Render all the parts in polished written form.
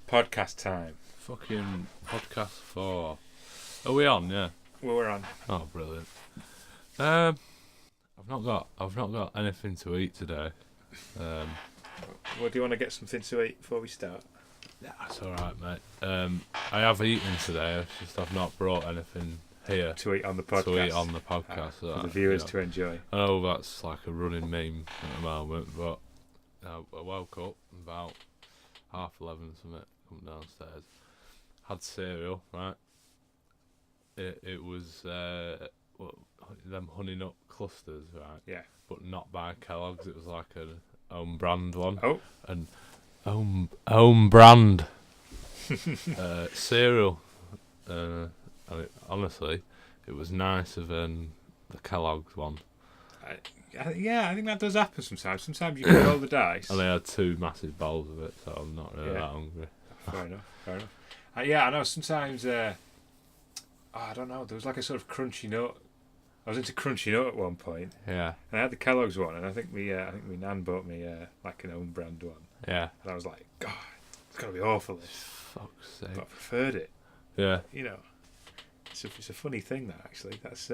Podcast time. Fucking Ep.4. Are we on? Yeah. Well, we're on. Oh, brilliant. I've not got anything to eat today. Well, do you want to get something to eat before we start? Yeah, that's all right, mate. I have eaten today. It's just I've not brought anything here To eat on the podcast. to eat on the podcast. For so the viewers you to enjoy. I know that's like a running meme at the moment, but I woke up about 11:30 something, come downstairs, had cereal, right? It was them honey nut clusters, right? Yeah. But not by Kellogg's. It was like an own brand one. Oh. And own brand cereal. And honestly, it was nicer than the Kellogg's one. I think that does happen sometimes. Sometimes you can roll the dice. And they had 2 massive bowls of it, so I'm not really that hungry. Fair enough. Yeah, I know sometimes. I don't know. There was like a sort of crunchy nut. I was into crunchy nut at one point. Yeah. And I had the Kellogg's one, and I think my nan bought me like an own brand one. Yeah. And I was like, God, it's gotta be awful. This. Fuck's sake. But I preferred it. Yeah. You know, it's a funny thing that actually. That's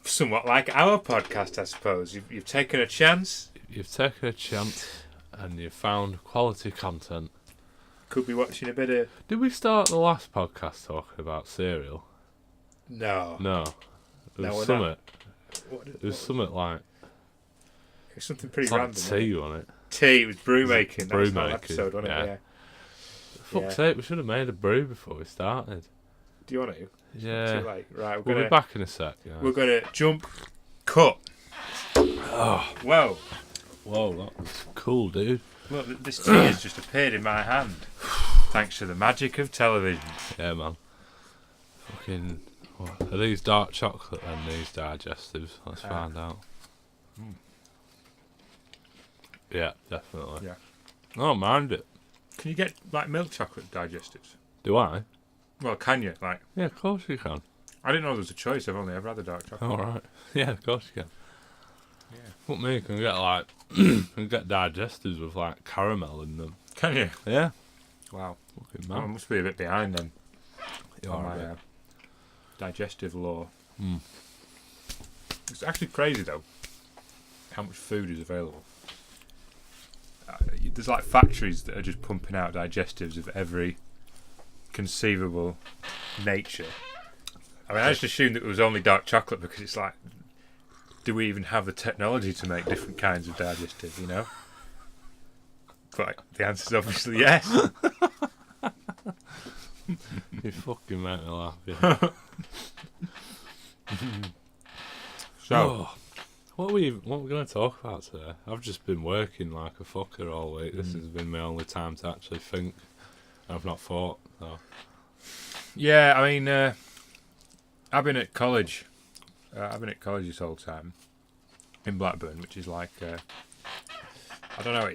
somewhat like our podcast, I suppose. You've taken a chance. You've taken a chance and you've found quality content. Could be watching a bit of. Did we start the last podcast talking about cereal? No. There No, was we're not. something. There was something like. It was something pretty It's like random. tea on it. Tea. It was brew making. That was the whole Brew-making, episode, wasn't it? yeah. Fuck's sake, we should have made a brew before we started. Do you want to? Yeah. Too late. Right. We'll be back in a sec. Guys. We're gonna jump. Cut. Oh, Whoa. whoa, that was cool, dude. Look, this tea has just appeared in my hand. Thanks to the magic of television. Yeah, man. Fucking. What, are these dark chocolate and these digestives? Let's find out. Yeah, definitely. Yeah. I don't mind it. Can you get like milk chocolate digestives? Do I? Well, can you? Like, Yeah, of course you can. I didn't know there was a choice. I've only ever had the dark chocolate. All right. Yeah, of course you can. Yeah. Fuck me, you can get like can get digestives with like caramel in them. Can you? Yeah. Wow. Fucking I man. must be a bit behind then. You on are a my bit. digestive law. Mm. It's actually crazy though, how much food is available. There's like factories that are just pumping out digestives of every conceivable nature. I mean, I just assumed that it was only dark chocolate because it's like, do we even have the technology to make different kinds of digestive, you know? But the answer is obviously yes. You fucking make me laugh. Yeah. So, what are we going to talk about today? I've just been working like a fucker all week. This has been my only time to actually think. I've not thought. So. yeah, I mean, I've been at college. I've been at college this whole time in Blackburn, which is like, I don't know.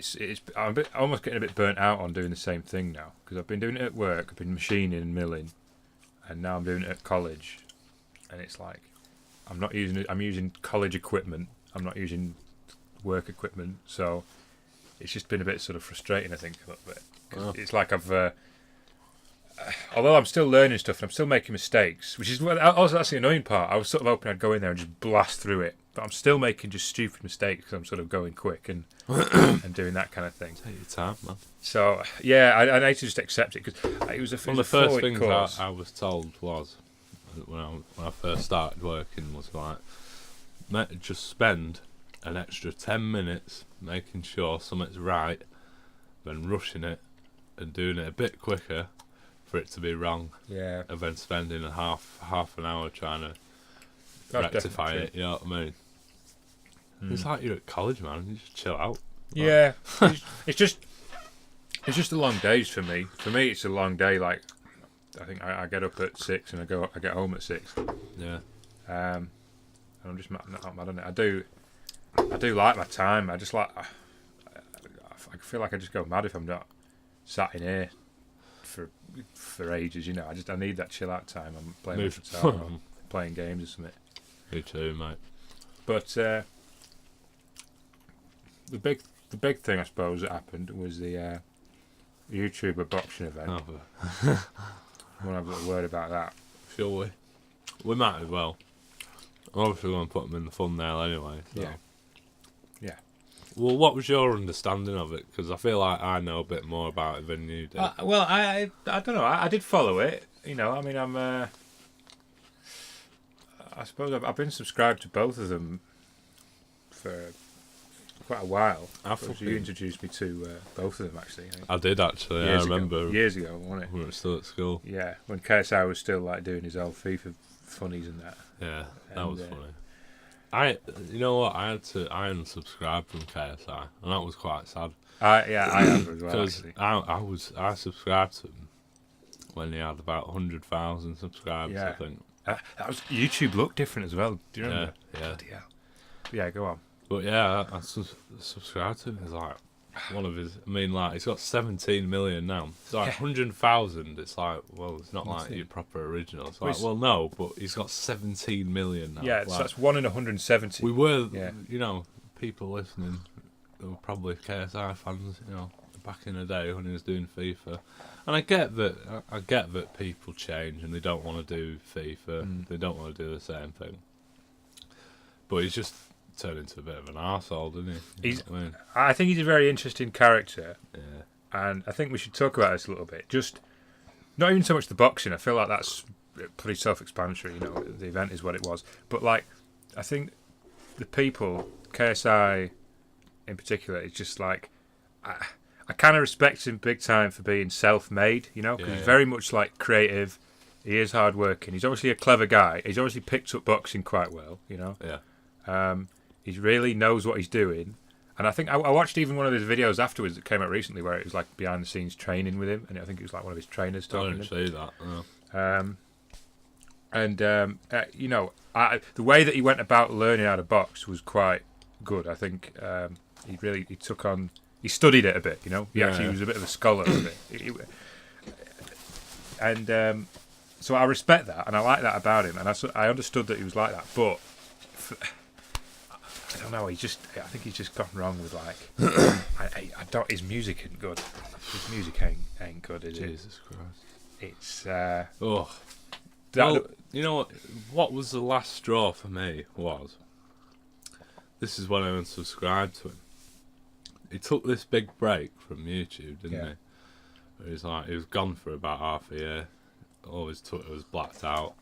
I'm almost getting a bit burnt out on doing the same thing now because I've been doing it at work. I've been machining and milling, and now I'm doing it at college, and it's like I'm not using it. I'm using college equipment. I'm not using work equipment, so it's just been a bit sort of frustrating. I think a little bit. 'Cause it's like I've. Although I'm still learning stuff and I'm still making mistakes, which is also that's the annoying part. I was sort of hoping I'd go in there and just blast through it, but I'm still making just stupid mistakes because I'm sort of going quick and and doing that kind of thing. Take your time, man. So yeah, I need to just accept it because it was One of the first things I was told was when I first started working was like, just spend an extra 10 minutes making sure something's right, then rushing it and doing it a bit quicker for it to be wrong. Yeah. And then spending a half an hour trying to That's rectify definitely it. You know what I mean? It's like you're at college, man. You just chill out. Yeah. it's just the long days for me. For me, it's a long day. Like I think I get up at 6 and I get home at 6. Yeah. And I'm just not mad on it. I do like my time. I just like. I feel like I just go mad if I'm not sat in here for ages. You know, I need that chill out time. I'm playing my guitar, or playing games or something. Me too, mate. But the big thing I suppose that happened was the YouTuber boxing event. Oh, Want to have a little word about that? shall we? We might as well. I'm obviously going to put them in the thumbnail anyway. So. Yeah. Yeah. Well, what was your understanding of it? Because I feel like I know a bit more about it than you do. Well, I don't know. I did follow it. You know, I mean, I suppose I've been subscribed to both of them for quite a while. You introduced me to both of them, actually. I think. I did, actually. I remember. Years ago, wasn't it? When we were still at school. Yeah, when KSI was still like doing his old FIFA funnies and that. Yeah, that was funny. You know what? I unsubscribed from KSI, and that was quite sad. I have as well. Because I subscribed to him when he had about 100,000 subscribers. Yeah. I think that was YouTube looked different as well. Do you remember? Yeah. Yeah, go on. But yeah, I subscribed to him. It's like one of his. I mean, like he's got 17 million now. It's like 100,000. It's like, well, it's not like your proper original. It's like, well, no, but he's got 17 million now. Yeah, like, so that's 1 in 170. We were, you know, people listening. They were probably KSI fans, you know, back in the day when he was doing FIFA. And I get that people change and they don't want to do FIFA. They don't want to do the same thing. But he's just turned into a bit of an arsehole, didn't he? I think he's a very interesting character. Yeah. And I think we should talk about this a little bit. Just not even so much the boxing. I feel like that's pretty self-explanatory. You know, the event is what it was. But like, I think the people, KSI in particular, is just like I kind of respect him big time for being self-made. You know, because he's very much like creative. He is hard-working. He's obviously a clever guy. He's obviously picked up boxing quite well. You know. Yeah. He really knows what he's doing. And I think I watched even one of his videos afterwards that came out recently where it was like behind the scenes training with him, and I think it was like one of his trainers talking. I didn't see that. No. You know, the way that he went about learning how to box was quite good. I think he studied it a bit. You know, he actually was a bit of a scholar of it. And so I respect that, and I like that about him, and I understood that he was like that, but. I don't know. I think he's just gone wrong with like. I don't. His music isn't good. His music ain't good, is it? Jesus Christ! It's. Well, you know what was the last straw for me was. This is when I unsubscribed to him. He took this big break from YouTube, didn't he? Where he was gone for about half a year. All his Twitter was blacked out.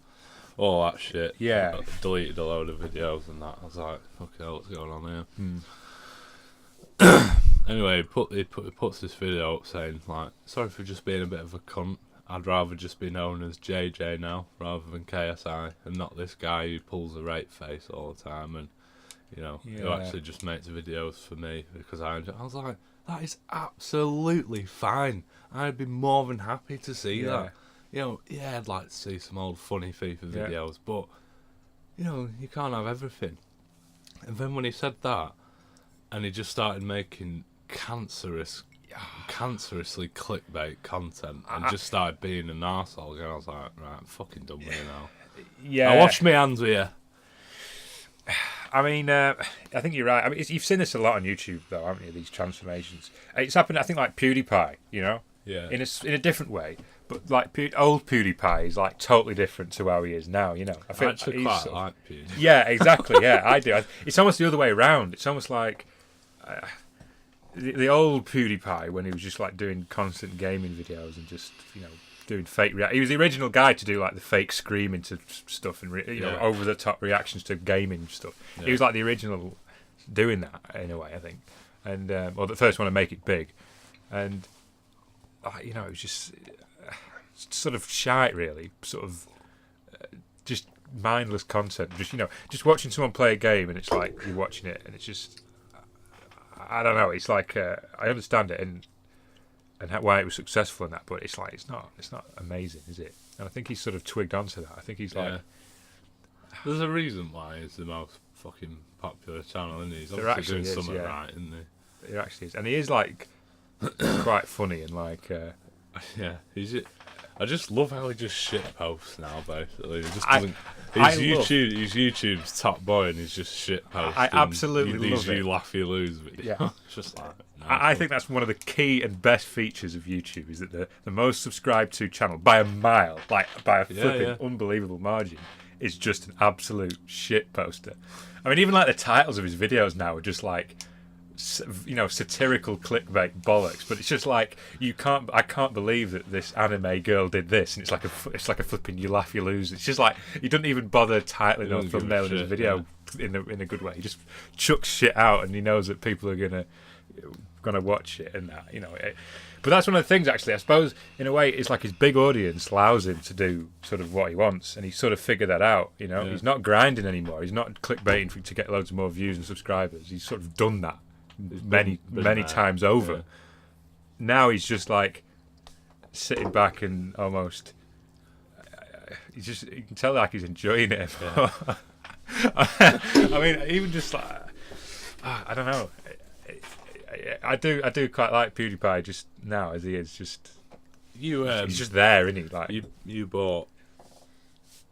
All that shit. Yeah. I deleted a load of videos and that. I was like, fucking hell, what's going on here? Anyway, he puts this video up saying, like, sorry for just being a bit of a cunt. I'd rather just be known as JJ now rather than KSI and not this guy who pulls a rape face all the time and, you know, who actually just makes videos for me because I was like, that is absolutely fine. I'd be more than happy to see that. You know, I'd like to see some old funny FIFA videos, but, you know, you can't have everything. And then when he said that, and he just started making cancerously clickbait content, and just started being an arsehole again, I was like, right, I'm fucking done with it now. Yeah. I wash my hands with you. I mean, I think you're right. I mean, you've seen this a lot on YouTube, though, haven't you? These transformations. It's happened, I think, like PewDiePie. You know, in a different way. But like old PewDiePie is like totally different to how he is now. You know, I feel actually quite like PewDiePie. Yeah, exactly. Yeah, I do. It's almost the other way around. It's almost like the old PewDiePie when he was just like doing constant gaming videos and just doing fake He was the original guy to do like the fake screaming to stuff and over the top reactions to gaming stuff. Yeah. He was like the original doing that in a way, I think, and or the first one to make it big, and it was just sort of shite, really, sort of just mindless content. Just watching someone play a game and it's like you're watching it and it's just I don't know. It's like I understand it and why it was successful in that, but it's like it's not amazing, is it? And I think he's sort of twigged onto that. I think he's like, there's a reason why he's the most fucking popular channel, isn't he? He's obviously doing something right, isn't he? It actually is, and he is like quite funny and like he's. I just love how he just shit posts now. Basically, he just I- doesn't. I His YouTube's top boy, and he's just shit posting. I absolutely these love it. You laugh, you lose. Videos. Yeah. It's just like. I think that's one of the key and best features of YouTube is that the most subscribed to channel by a mile, like by a flipping unbelievable margin, is just an absolute shit poster. I mean, even like the titles of his videos now are just like, satirical clickbait bollocks. But it's just like I can't believe that this anime girl did this, and it's like a flipping you laugh you lose. It's just like he doesn't even bother titling or thumbnailing his video in a good way. He just chucks shit out, and he knows that people are gonna watch it and that, but that's one of the things, actually. I suppose in a way it's like his big audience allows him to do sort of what he wants, and he's sort of figured that out. He's not grinding anymore. He's not clickbaiting to get loads more views and subscribers. He's sort of done that many times over. Now he's just like sitting back and almost you can tell like he's enjoying it. I mean, even just like I don't know. I do quite like PewDiePie just now as he is. Just he's just there, isn't he? Like you bought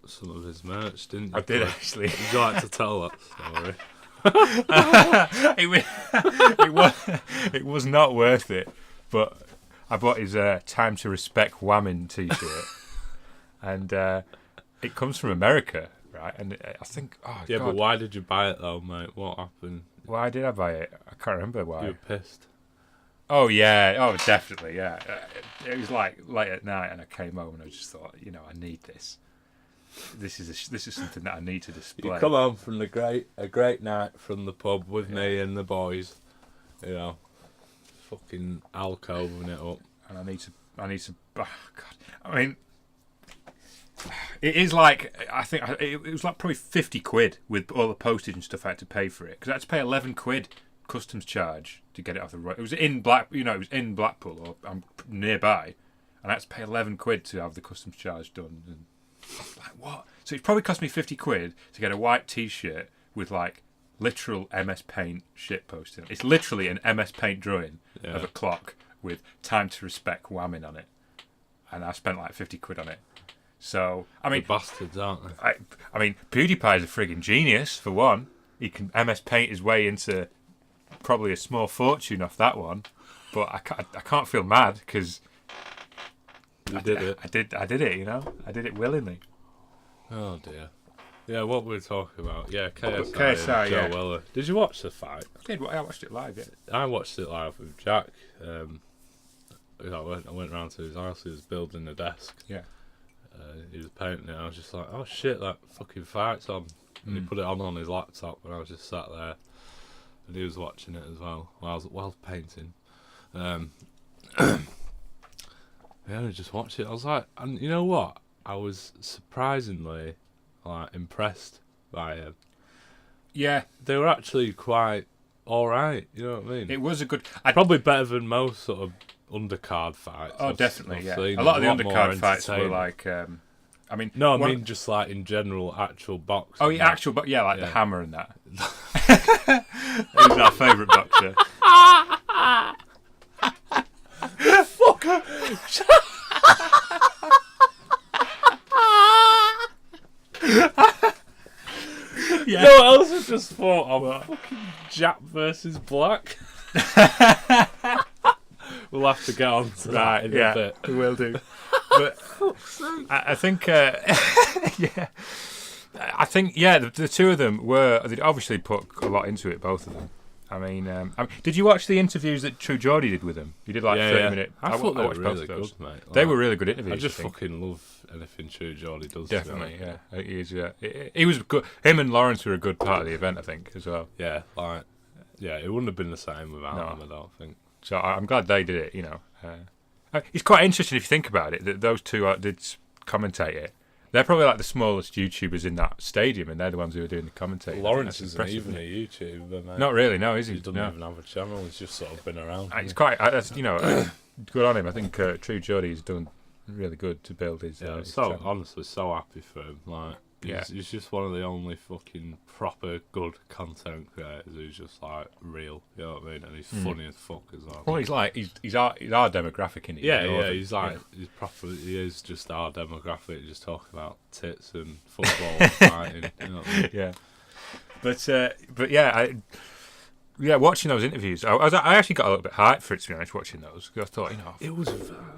some of his merch, didn't you? I did actually. Would you like to tell that story? It was not worth it, but I bought his "Time to Respect Whamming" T-shirt, and it comes from America, right? And I think, God. But why did you buy it though, mate? What happened? Why did I buy it? I can't remember why. You were pissed. Oh yeah, definitely, yeah. It was like late at night, and I came home and I just thought, I need this. This is something that I need to display. You come home from a great night from the pub with me and the boys, fucking alcoving it up, and I need to. Oh God, I mean, it is like I think it was like probably 50 quid with all the postage and stuff I had to pay for it, because I had to pay 11 quid customs charge to get it off the road. It was in it was in Blackpool, or I'm nearby, and I had to pay 11 quid to have the customs charge done. And like, what? So it probably cost me 50 quid to get a white T-shirt with like literal MS Paint shit posting. It's literally an MS Paint drawing of a clock with "Time to Respect Whamming" on it, and I spent like 50 quid on it. So I mean, the bastards, aren't they? I mean, PewDiePie is a friggin' genius for one. He can MS Paint his way into probably a small fortune off that one, but I can't feel mad because I did it. I did it. I did it willingly. Oh dear. Yeah, what were we talking about? Yeah, KSI. KSI, and Joe Weller. Did you watch the fight? I watched it live. Yeah. I watched it live with Jack. I went round to his house. He was building a desk. Yeah. He was painting it. I was just like, oh shit, that fucking fight's on. And he put it on his laptop, and I was just sat there, and he was watching it as well while I was painting. Yeah, I just watched it. I was like, and you know what? I was surprisingly impressed by him. Yeah, they were actually quite all right. You know what I mean? It was a good. Probably better than most sort of undercard fights. Oh, definitely. A lot of the undercard fights were like. I mean, no, I mean just like in general, actual boxing. Oh, yeah, actual, but yeah, the hammer and that. Who's our favourite boxer? Fuck. Yeah. No one else has just thought of fucking Jap versus Black. We'll have to get on to that in a bit. We will do. But I think, yeah, the two of them they obviously put a lot into it, both of them. I mean, did you watch the interviews that True Geordie did with him? He did like 30 minute. I thought they were really good, mate. They were really good interviews. I just fucking love anything True Geordie does. Definitely, yeah. He was good. Him and Lawrence were a good part of the event, I think, as well. Yeah, it wouldn't have been the same without them, I don't think. So I'm glad they did it. It's quite interesting if you think about it that those two did commentate it. They're probably like the smallest YouTubers in that stadium, and they're the ones who are doing the commentating. Lawrence isn't even a YouTuber, mate. Not really, no, is he? He doesn't even have a channel. He's just sort of been around. It's quite, good on him. I think True Geordie has done really good to build his. Yeah, I'm his channel. honestly so happy for him. Like, He's just one of the only fucking proper good content creators who's just like real, you know what I mean? And he's funny as fuck as well. Well, he's our demographic, isn't he? Yeah, he's like he is just our demographic. Just talking about tits and football, and fighting. You know what I mean? Yeah, but yeah, watching those interviews, I actually got a little bit hyped for it, to be honest. Watching those, because I thought,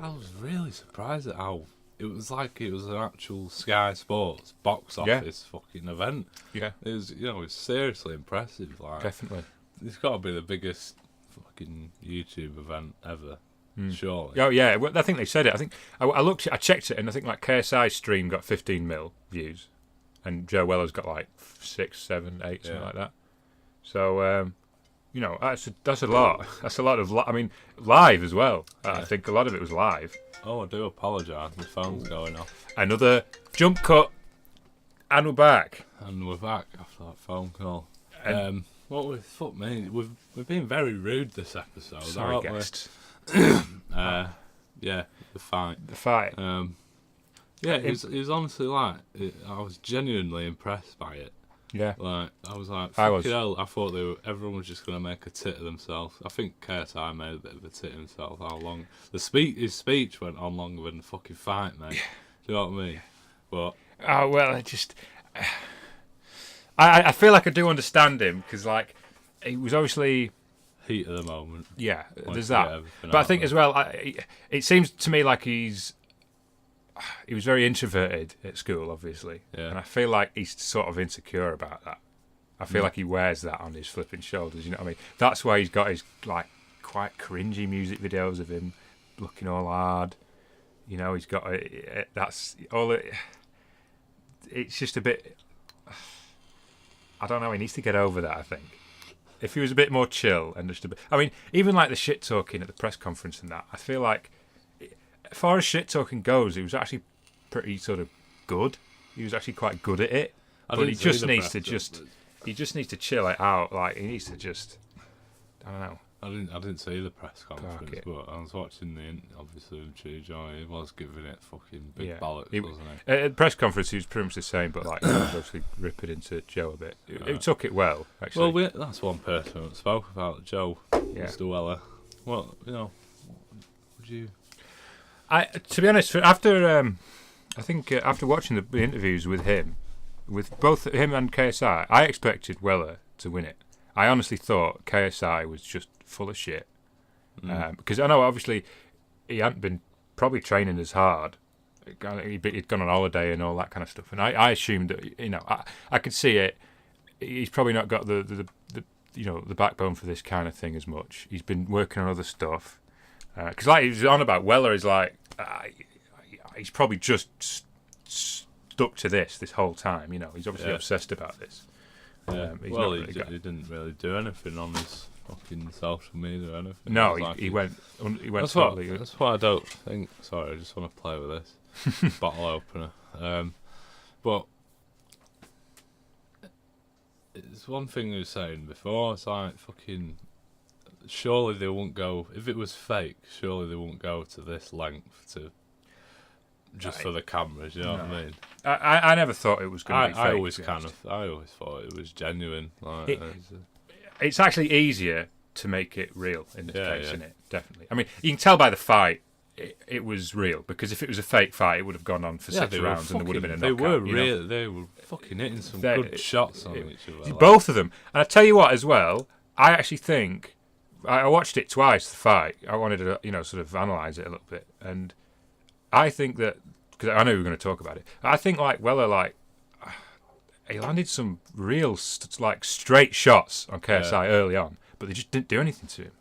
I was really surprised at how. It was like it was an actual Sky Sports box office fucking event. Yeah, it was. It was seriously impressive. Like, definitely, it's got to be the biggest fucking YouTube event ever. Surely. Oh yeah, well, I think they said it. I think I checked it, and I think like KSI stream got 15 mil views, and Joe Weller's got like 6, 7, 8, something like that. So that's a lot. That's a lot of. I mean, live as well. I think a lot of it was live. Oh, I do apologise. My phone's going off. Another jump cut, and we're back. And we're back after that phone call. Fuck me, we've been very rude this episode. Sorry, guests. Yeah, the fight. It was honestly like I was genuinely impressed by it. Yeah, like I was like, fucking hell. I thought everyone was just gonna make a tit of themselves. I think KSI made a bit of a tit of himself. How long his speech went on longer than the fucking fight, mate. Do you know what I mean? But I feel like I do understand him, because like he was obviously heat of the moment. Yeah, there's that. But I think as well, it seems to me like he was very introverted at school, obviously, and I feel like he's sort of insecure about that. I feel like he wears that on his flipping shoulders. You know what I mean? That's why he's got his like quite cringy music videos of him looking all hard. You know, he's got that's all. It's just a bit. I don't know. He needs to get over that, I think. If he was a bit more chill and just a bit. I mean, even like the shit talking at the press conference and that, I feel like, as far as shit talking goes, he was actually pretty sort of good. He was actually quite good at it. But he just needs to chill it out. Like, he needs to just, I don't know. I didn't see the press conference, but I was watching obviously with Joy. He was giving it fucking big bollocks, wasn't he? At the press conference, he was pretty much the same, but like, he was obviously ripping into Joe a bit. He took it well, actually. Well, that's one person that spoke about Joe, Mr. Weller. Well, would you? To be honest, after after watching the interviews with him, with both him and KSI, I expected Weller to win it. I honestly thought KSI was just full of shit. Because I know, obviously, he hadn't been probably training as hard. He'd gone on holiday and all that kind of stuff. And I assumed that, I could see it. He's probably not got the backbone for this kind of thing as much. He's been working on other stuff. Because like he was on about, Weller is like, he's probably just stuck to this whole time. He's obviously obsessed about this. Yeah. He didn't really do anything on his fucking social media or anything. No, he went. That's totally. That's what I don't think. Sorry, I just want to play with this bottle opener. But it's one thing we were saying before. It's like fucking. Surely they won't go. If it was fake, surely they won't go to this length to. Just for the cameras, you know what I mean? I never thought it was going to be fake. I always thought it was genuine. Like, it's actually easier to make it real in this case, isn't it? Definitely. I mean, you can tell by the fight it was real, because if it was a fake fight, it would have gone on for 6 rounds and there would have been a knockout. They were fucking hitting some good shots on each other. Both of them. And I tell you what, as well, I actually think I watched it twice. The fight. I wanted to, sort of analyse it a little bit, and I think that, because I know we were going to talk about it, I think like Weller, he landed some real straight shots on KSI early on, but they just didn't do anything to him.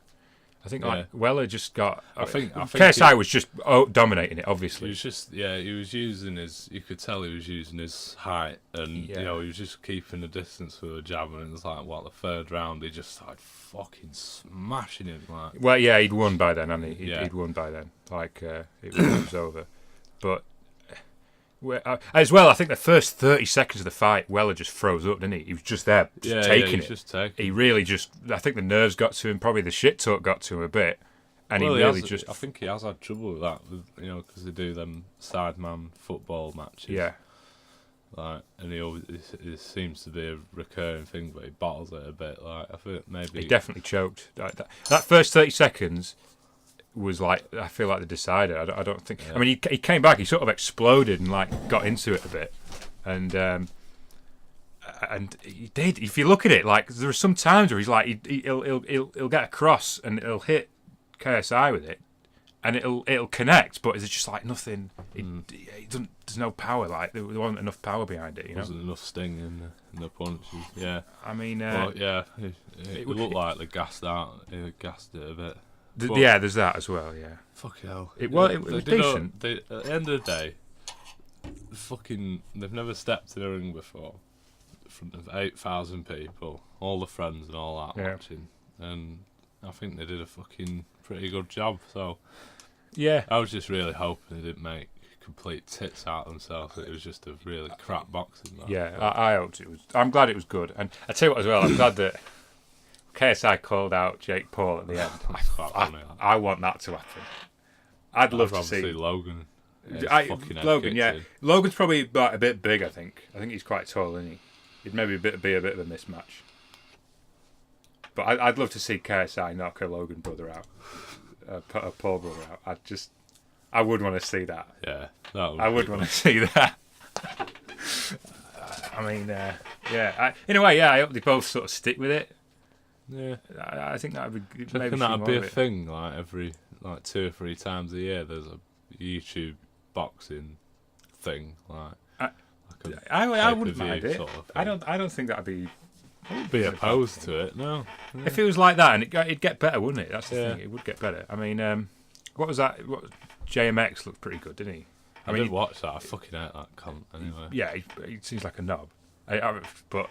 I think Weller just got. I think KSI was just dominating it. Obviously, he was just he was using his. You could tell he was using his height, and he was just keeping the distance with a jab. And it was like, the third round, he just started fucking smashing him. Like, well, yeah, he'd won by then, hadn't he? He'd won by then. It was over. But as well, I think the first 30 seconds of the fight, Weller just froze up, didn't he? He was just there, taking it. Just taking. He really just. I think the nerves got to him. Probably the shit talk got to him a bit, and I think he has had trouble with that, because they do them sideman football matches. Yeah. Like, and it seems to be a recurring thing, but he bottles it a bit. Like, I think maybe He definitely choked. That first 30 seconds was like, I feel like the decider. I don't think. Yeah. I mean, he came back. He sort of exploded and like got into it a bit, and he did. If you look at it, like there are some times where he's like, he'll get across and he'll hit KSI with it, and it'll connect, but it's just like nothing. It doesn't. There's no power. Like there wasn't enough power behind it. You know, wasn't enough sting in the punches. Yeah. I mean, But yeah, it looked like they gassed out. They gassed it a bit. But yeah, there's that as well. Yeah, fuck hell. it was decent. At the end of the day, they've never stepped in a ring before. In front of 8,000 people, all the friends and all that watching, and I think they did a fucking pretty good job. So Yeah, I was just really hoping they didn't make complete tits out of themselves. It was just a really crap boxing match. yeah. I hoped it was. I'm glad it was good, and I tell you what as well. I'm glad that KSI called out Jake Paul at the end. I want that to happen. I'd love to see Logan. Logan, yeah. Logan's probably about a bit big. I think he's quite tall, isn't he? It'd maybe be a bit of a mismatch. But I'd love to see KSI knock a Logan brother out, a Paul brother out. I would want to see that. Yeah, I would want to see that. I mean, yeah. In a way, yeah. I hope they both sort of stick with it. Yeah, I think that would be. Do you reckon that'd be a thing? Like every 2 or 3 times a year, there's a YouTube boxing thing. Like I wouldn't mind it. Sort of I don't think that'd be. I wouldn't be opposed to it. No. Yeah. If it was like that, and it'd get better, wouldn't it? That's the thing. It would get better. I mean, what was that? JMX looked pretty good, didn't he? I didn't watch that. I fucking hate that cunt. Anyway. Yeah, he seems like a knob. But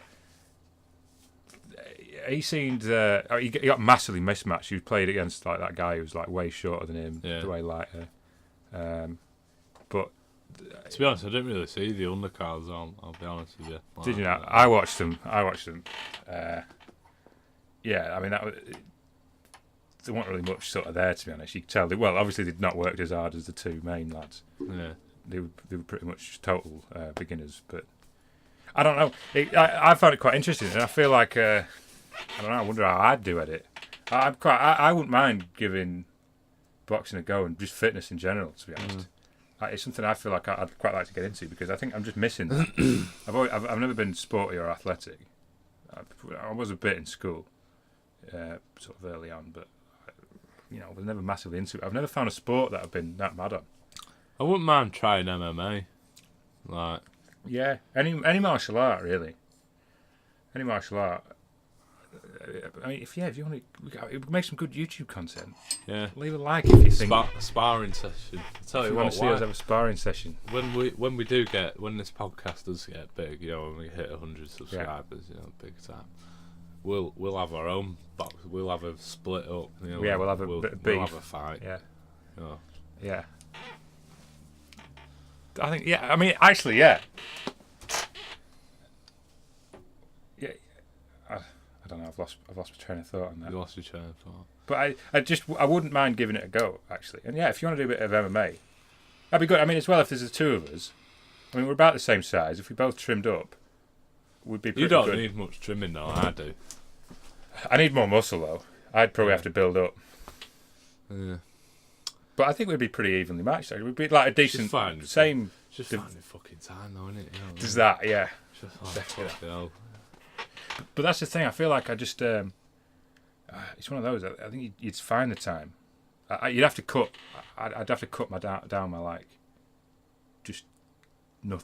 he seemed he got massively mismatched. He played against like that guy who was like way shorter than him, way lighter. But to be honest, I didn't really see the undercards. I'll be honest with you. Did you not? I watched them. Yeah, I mean there wasn't really much sort of there, to be honest. You could tell. Well, obviously they'd not worked as hard as the two main lads. Yeah, they were pretty much total beginners. But I don't know. I found it quite interesting, and I feel like I don't know. I wonder how I'd do at it. I wouldn't mind giving boxing a go and just fitness in general. To be honest, it's something I feel like I'd quite like to get into because I think I'm just missing that. I've never been sporty or athletic. I was a bit in school, sort of early on, but I was never massively into it. I've never found a sport that I've been that mad on. I wouldn't mind trying MMA. Like, yeah, any martial art really. Any martial art. I mean, if you want to make some good YouTube content. Yeah. Leave a like if you think. Sparring session. I tell you want to see us have a sparring session. When this podcast does get big, when we hit 100 subscribers, big time. We'll have our own box. We'll have a split up. We'll have a bit of beef. We'll have a fight. Yeah. Oh. Yeah. I think. Yeah. I mean, actually, yeah. Yeah. I don't know. I've lost my train of thought on that. You lost your train of thought. But I wouldn't mind giving it a go actually. And yeah, if you want to do a bit of MMA, that'd be good. I mean, as well, if there's the two of us. I mean, we're about the same size. If we both trimmed up, we'd be pretty good. You don't need much trimming though. I do. I need more muscle though. I'd probably have to build up. Yeah. But I think we'd be pretty evenly matched. We'd be like a decent same. Just finding fucking time though, isn't it? Does that? Yeah. Definitely. But that's the thing. I feel like I just. It's one of those. I think you'd find the time. You'd have to cut. I'd have to cut down my just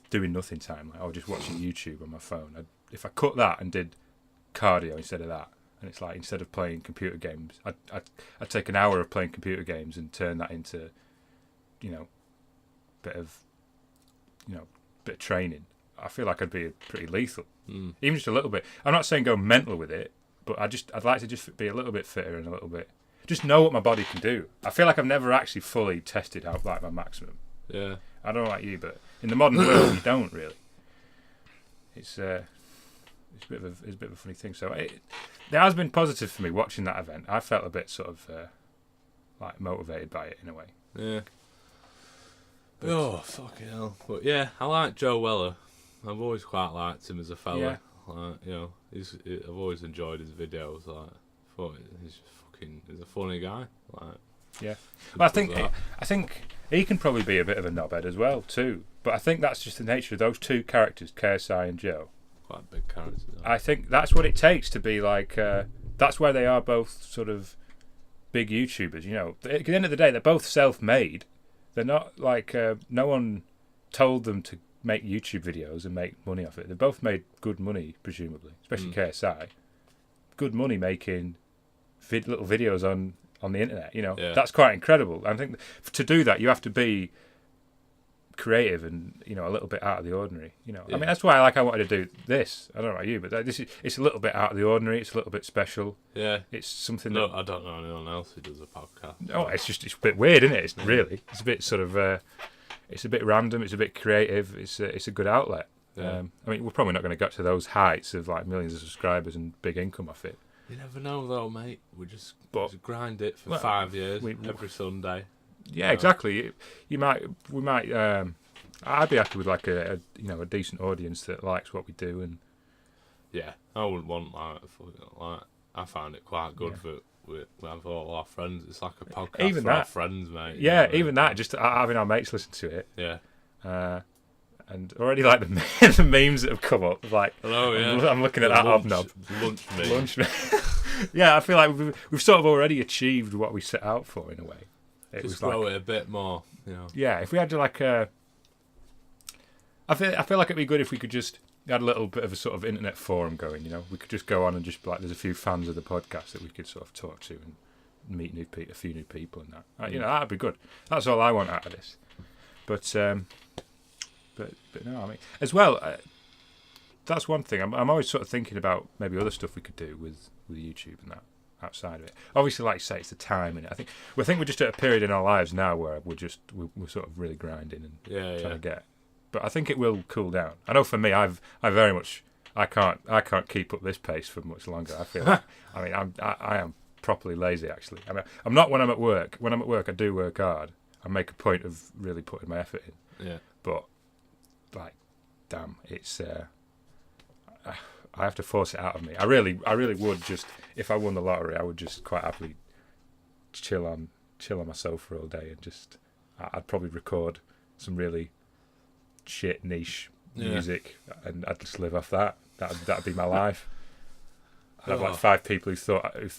doing nothing time. Like, just watching YouTube on my phone. If I cut that and did cardio instead of that, and it's like instead of playing computer games, I'd take an hour of playing computer games and turn that into, bit of training. I feel like I'd be pretty lethal, even just a little bit. I'm not saying go mental with it, but I'd like to just be a little bit fitter and a little bit, just know what my body can do. I feel like I've never actually fully tested out like my maximum. Yeah. I don't know like you, but in the modern world, you don't really. It's a bit of a funny thing. So it has been positive for me watching that event. I felt a bit sort of motivated by it in a way. Yeah. Fucking hell. But yeah, I like Joe Weller. I've always quite liked him as a fella. Yeah. Like, you know, I've always enjoyed his videos. Like, thought he's a funny guy. Like, Yeah. But I think that. I think he can probably be a bit of a knobhead as well too. But I think that's just the nature of those two characters, KSI and Joe. Quite big characters. I think that's what it takes to be like. That's why they are both sort of big YouTubers. You know, at the end of the day, they're both self-made. They're not like no one told them to make YouTube videos and make money off it. They both made good money, presumably, especially KSI. Good money making little videos on the internet. You know, that's quite incredible. I think to do that, you have to be creative and, you know, a little bit out of the ordinary. You know, I mean, that's why I wanted to do this. I don't know about you, but it's a little bit out of the ordinary. It's a little bit special. Yeah, it's something. No, I don't know anyone else who does a podcast. Oh, it's a bit weird, isn't it? It's really. It's a bit sort of. It's a bit random. It's a bit creative. It's a good outlet. Yeah. I mean, we're probably not going to get to those heights of like millions of subscribers and big income off it. You never know, though, mate. We just grind it for well, 5 years every Sunday. Yeah, exactly. We might. I'd be happy with like a decent audience that likes what we do, and yeah, I wouldn't want like I find it quite good that we have all our friends. It's like a podcast even for that, our friends, mate. Yeah, even that, just having our mates listen to it. Yeah. And already like the memes that have come up, like I'm looking at that hobnob. Lunch meme. Yeah, I feel like we've sort of already achieved what we set out for in a way. Just grow it a bit more, you know. Yeah, if we had like I feel like it'd be good if we could just had a little bit of a sort of internet forum going. You know, we could just go on and just like there's a few fans of the podcast that we could sort of talk to and meet a few new people and that. You know, that'd be good. That's all I want out of this. But no, I mean, as well, that's one thing. I'm always sort of thinking about maybe other stuff we could do with YouTube and that outside of it. Obviously, like you say, it's the time, and I think we're just at a period in our lives now where we're sort of really grinding and trying to get. But I think it will cool down. I know for me, I very much I can't keep up this pace for much longer. I feel like, I mean I am properly lazy actually. I mean I'm not when I'm at work. When I'm at work, I do work hard. I make a point of really putting my effort in. Yeah. But like, damn, it's I have to force it out of me. I really would just, if I won the lottery, I would just quite happily chill on my sofa all day and just I'd probably record some really shit niche music and I'd just live off that. That'd be my life. I'd have like 5 people who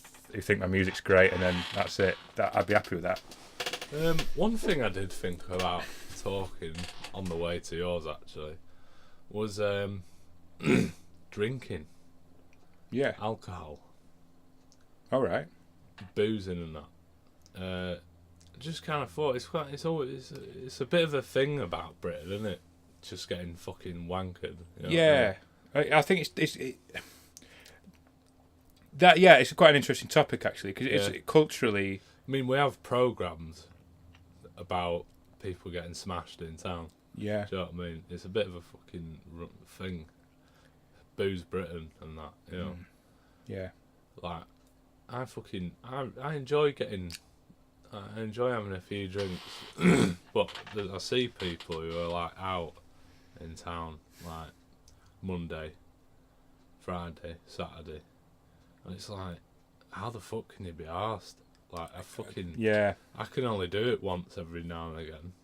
think my music's great, and then that's it. I'd be happy with that. One thing I did think about talking on the way to yours actually was drinking. Yeah. Alcohol. All right. Boozing and that. Just kind of thought it's a bit of a thing about Britain, isn't it? Just getting fucking wankered. You know yeah. I think it's quite an interesting topic actually, because it's culturally. I mean, we have programs about people getting smashed in town. Yeah. Do you know what I mean? It's a bit of a fucking thing. Booze Britain and that, you know. Yeah. Like, I enjoy having a few drinks, but I see people who are like out in town like Monday, Friday, Saturday, and it's like, how the fuck can you be arsed? Like, I can only do it once every now and again.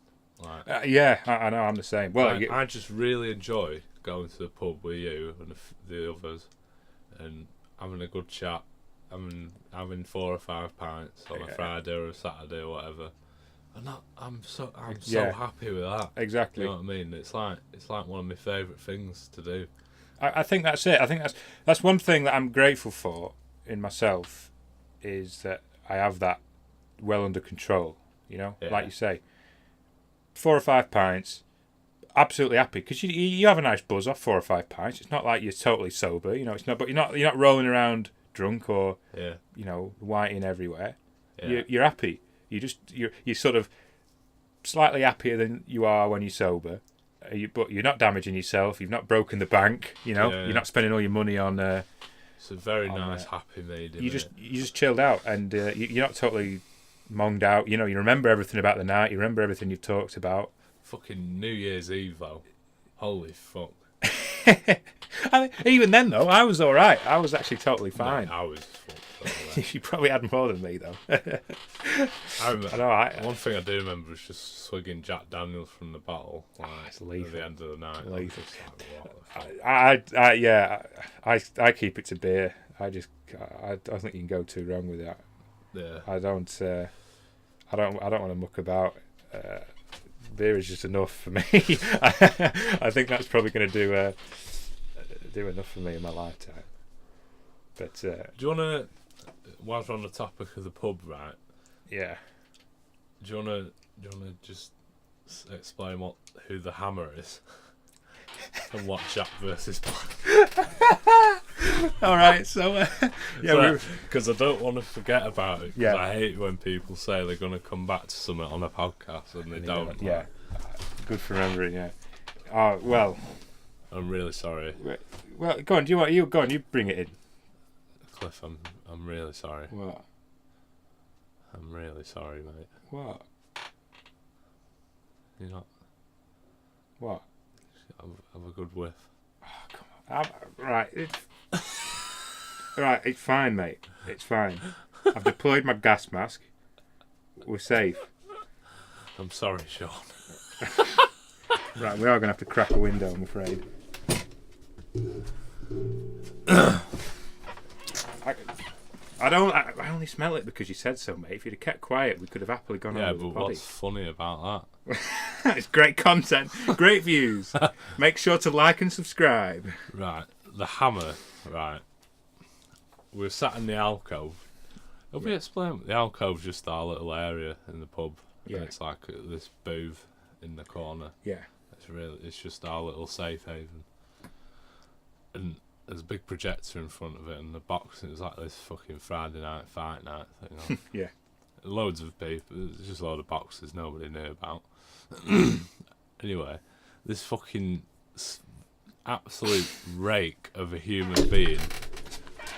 Like, I know, I'm the same. Well, I just really enjoy going to the pub with you and the others and having a good chat, having 4 or 5 pints on a Friday or a Saturday or whatever, and I'm so happy with that. Exactly. You know what I mean? It's like one of my favourite things to do. I think that's it. I think that's one thing that I'm grateful for in myself, is that I have that well under control. You know, like you say, 4 or 5 pints, absolutely happy, because you have a nice buzz off 4 or 5 pints. It's not like you're totally sober. You know, it's not. But you're not rolling around drunk or you know, whiting everywhere. Yeah. You're happy. You're sort of slightly happier than you are when you're sober. But you're not damaging yourself. You've not broken the bank. You know, you're not spending all your money on. It's a very nice happy medium. You just chilled out, and you're not totally monged out. You know, you remember everything about the night. You remember everything you've talked about. Fucking New Year's Eve though, holy fuck! I mean, even then, though, I was all right. I was actually totally fine. Mate, I was fucked up. You probably had more than me, though. I remember, I know. one thing I do remember was just swigging Jack Daniels from the bottle It's at lethal. the end of the night. Lethal. Like, I keep it to beer. I don't think you can go too wrong with that. yeah. I don't want to muck about. Beer is just enough for me. I think that's probably going to do enough for me in my lifetime. But Do you want to, whilst we're on the topic of the pub, right? yeah, Do you want to just explain who the Hammer is and what Jack versus Black? all right. So yeah, because I don't want to forget about it. 'Cause Yeah. I hate when people say they're going to come back to something on a podcast and they don't. Yeah, good for remembering. Yeah. Oh well. I'm really sorry, Well, go on. Do you want you go on? You bring it in. Cliff. I'm really sorry. What? I'm really sorry, mate. What? You're not. What? Have a good whiff. Right. Right. It's fine, mate. It's fine. I've deployed my gas mask. We're safe. I'm sorry, Sean. Right. We are going to have to crack a window, I'm afraid. I only smell it because you said so, mate. If you'd have kept quiet, we could have happily gone Yeah, on with but the potty. what's funny about that? It's great content, great views. Make sure to like and subscribe. Right, the Hammer. Right, we're sat in the alcove. Have we explained the alcove's just our little area in the pub? Yeah. And it's like this booth in the corner. Yeah. It's just our little safe haven. And there's a big projector in front of it, and the box. It was like this fucking Friday night fight night thing. Yeah. Loads of people. There's just a load of boxes nobody knew about. Anyway, this fucking absolute rake of a human being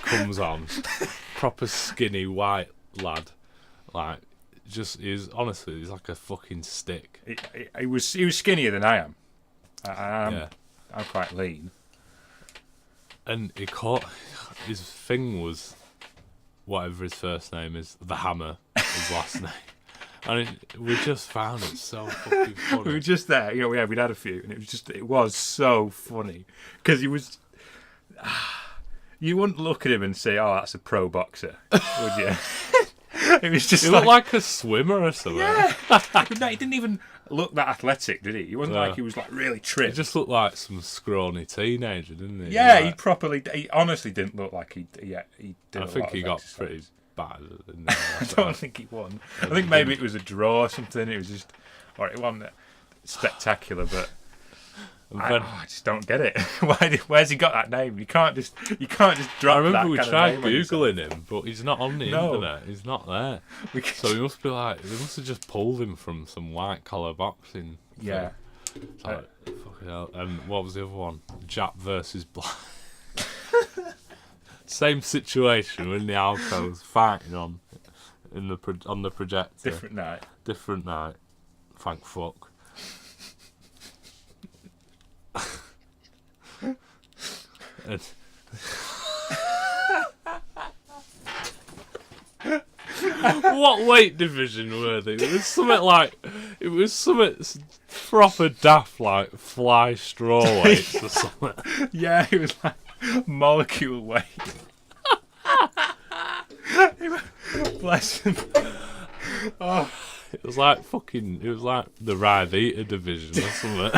comes on, proper skinny white lad, like he's like a fucking stick. He was skinnier than I am. Yeah, I'm quite lean. and he caught his thing was whatever his first name is, the Hammer, his last name. And we just found it so fucking funny. We were just there, we'd had a few, and it was so funny because he was. You wouldn't look at him and say, "Oh, that's a pro boxer," would you? It was just He looked like a swimmer or something. yeah. No, he didn't even look that athletic, did he? He wasn't like he was like really He trimmed. just looked like some scrawny teenager, didn't he? Yeah, Like, he honestly didn't look like he did. I think he got pretty bad. Didn't he? I don't think he won. I think maybe it was a draw or something. It was just, or it wasn't spectacular, but I just don't get it. Where's he got that name? You can't just drop. I remember we that kind tried of name on yourself. googling him, but he's not on the internet. He's not there. So he must be like, they must have just pulled him from some white collar boxing. Yeah. It's like, fucking hell. And what was the other one? Jack versus Black. Same situation. We're in the alcoves fighting on the projector. Different night. Thank fuck. And what weight division were they? It was something proper daft, like fly straw weights or something. Yeah, it was like molecule weight. Bless him. Oh. It was like the Rivita division or something.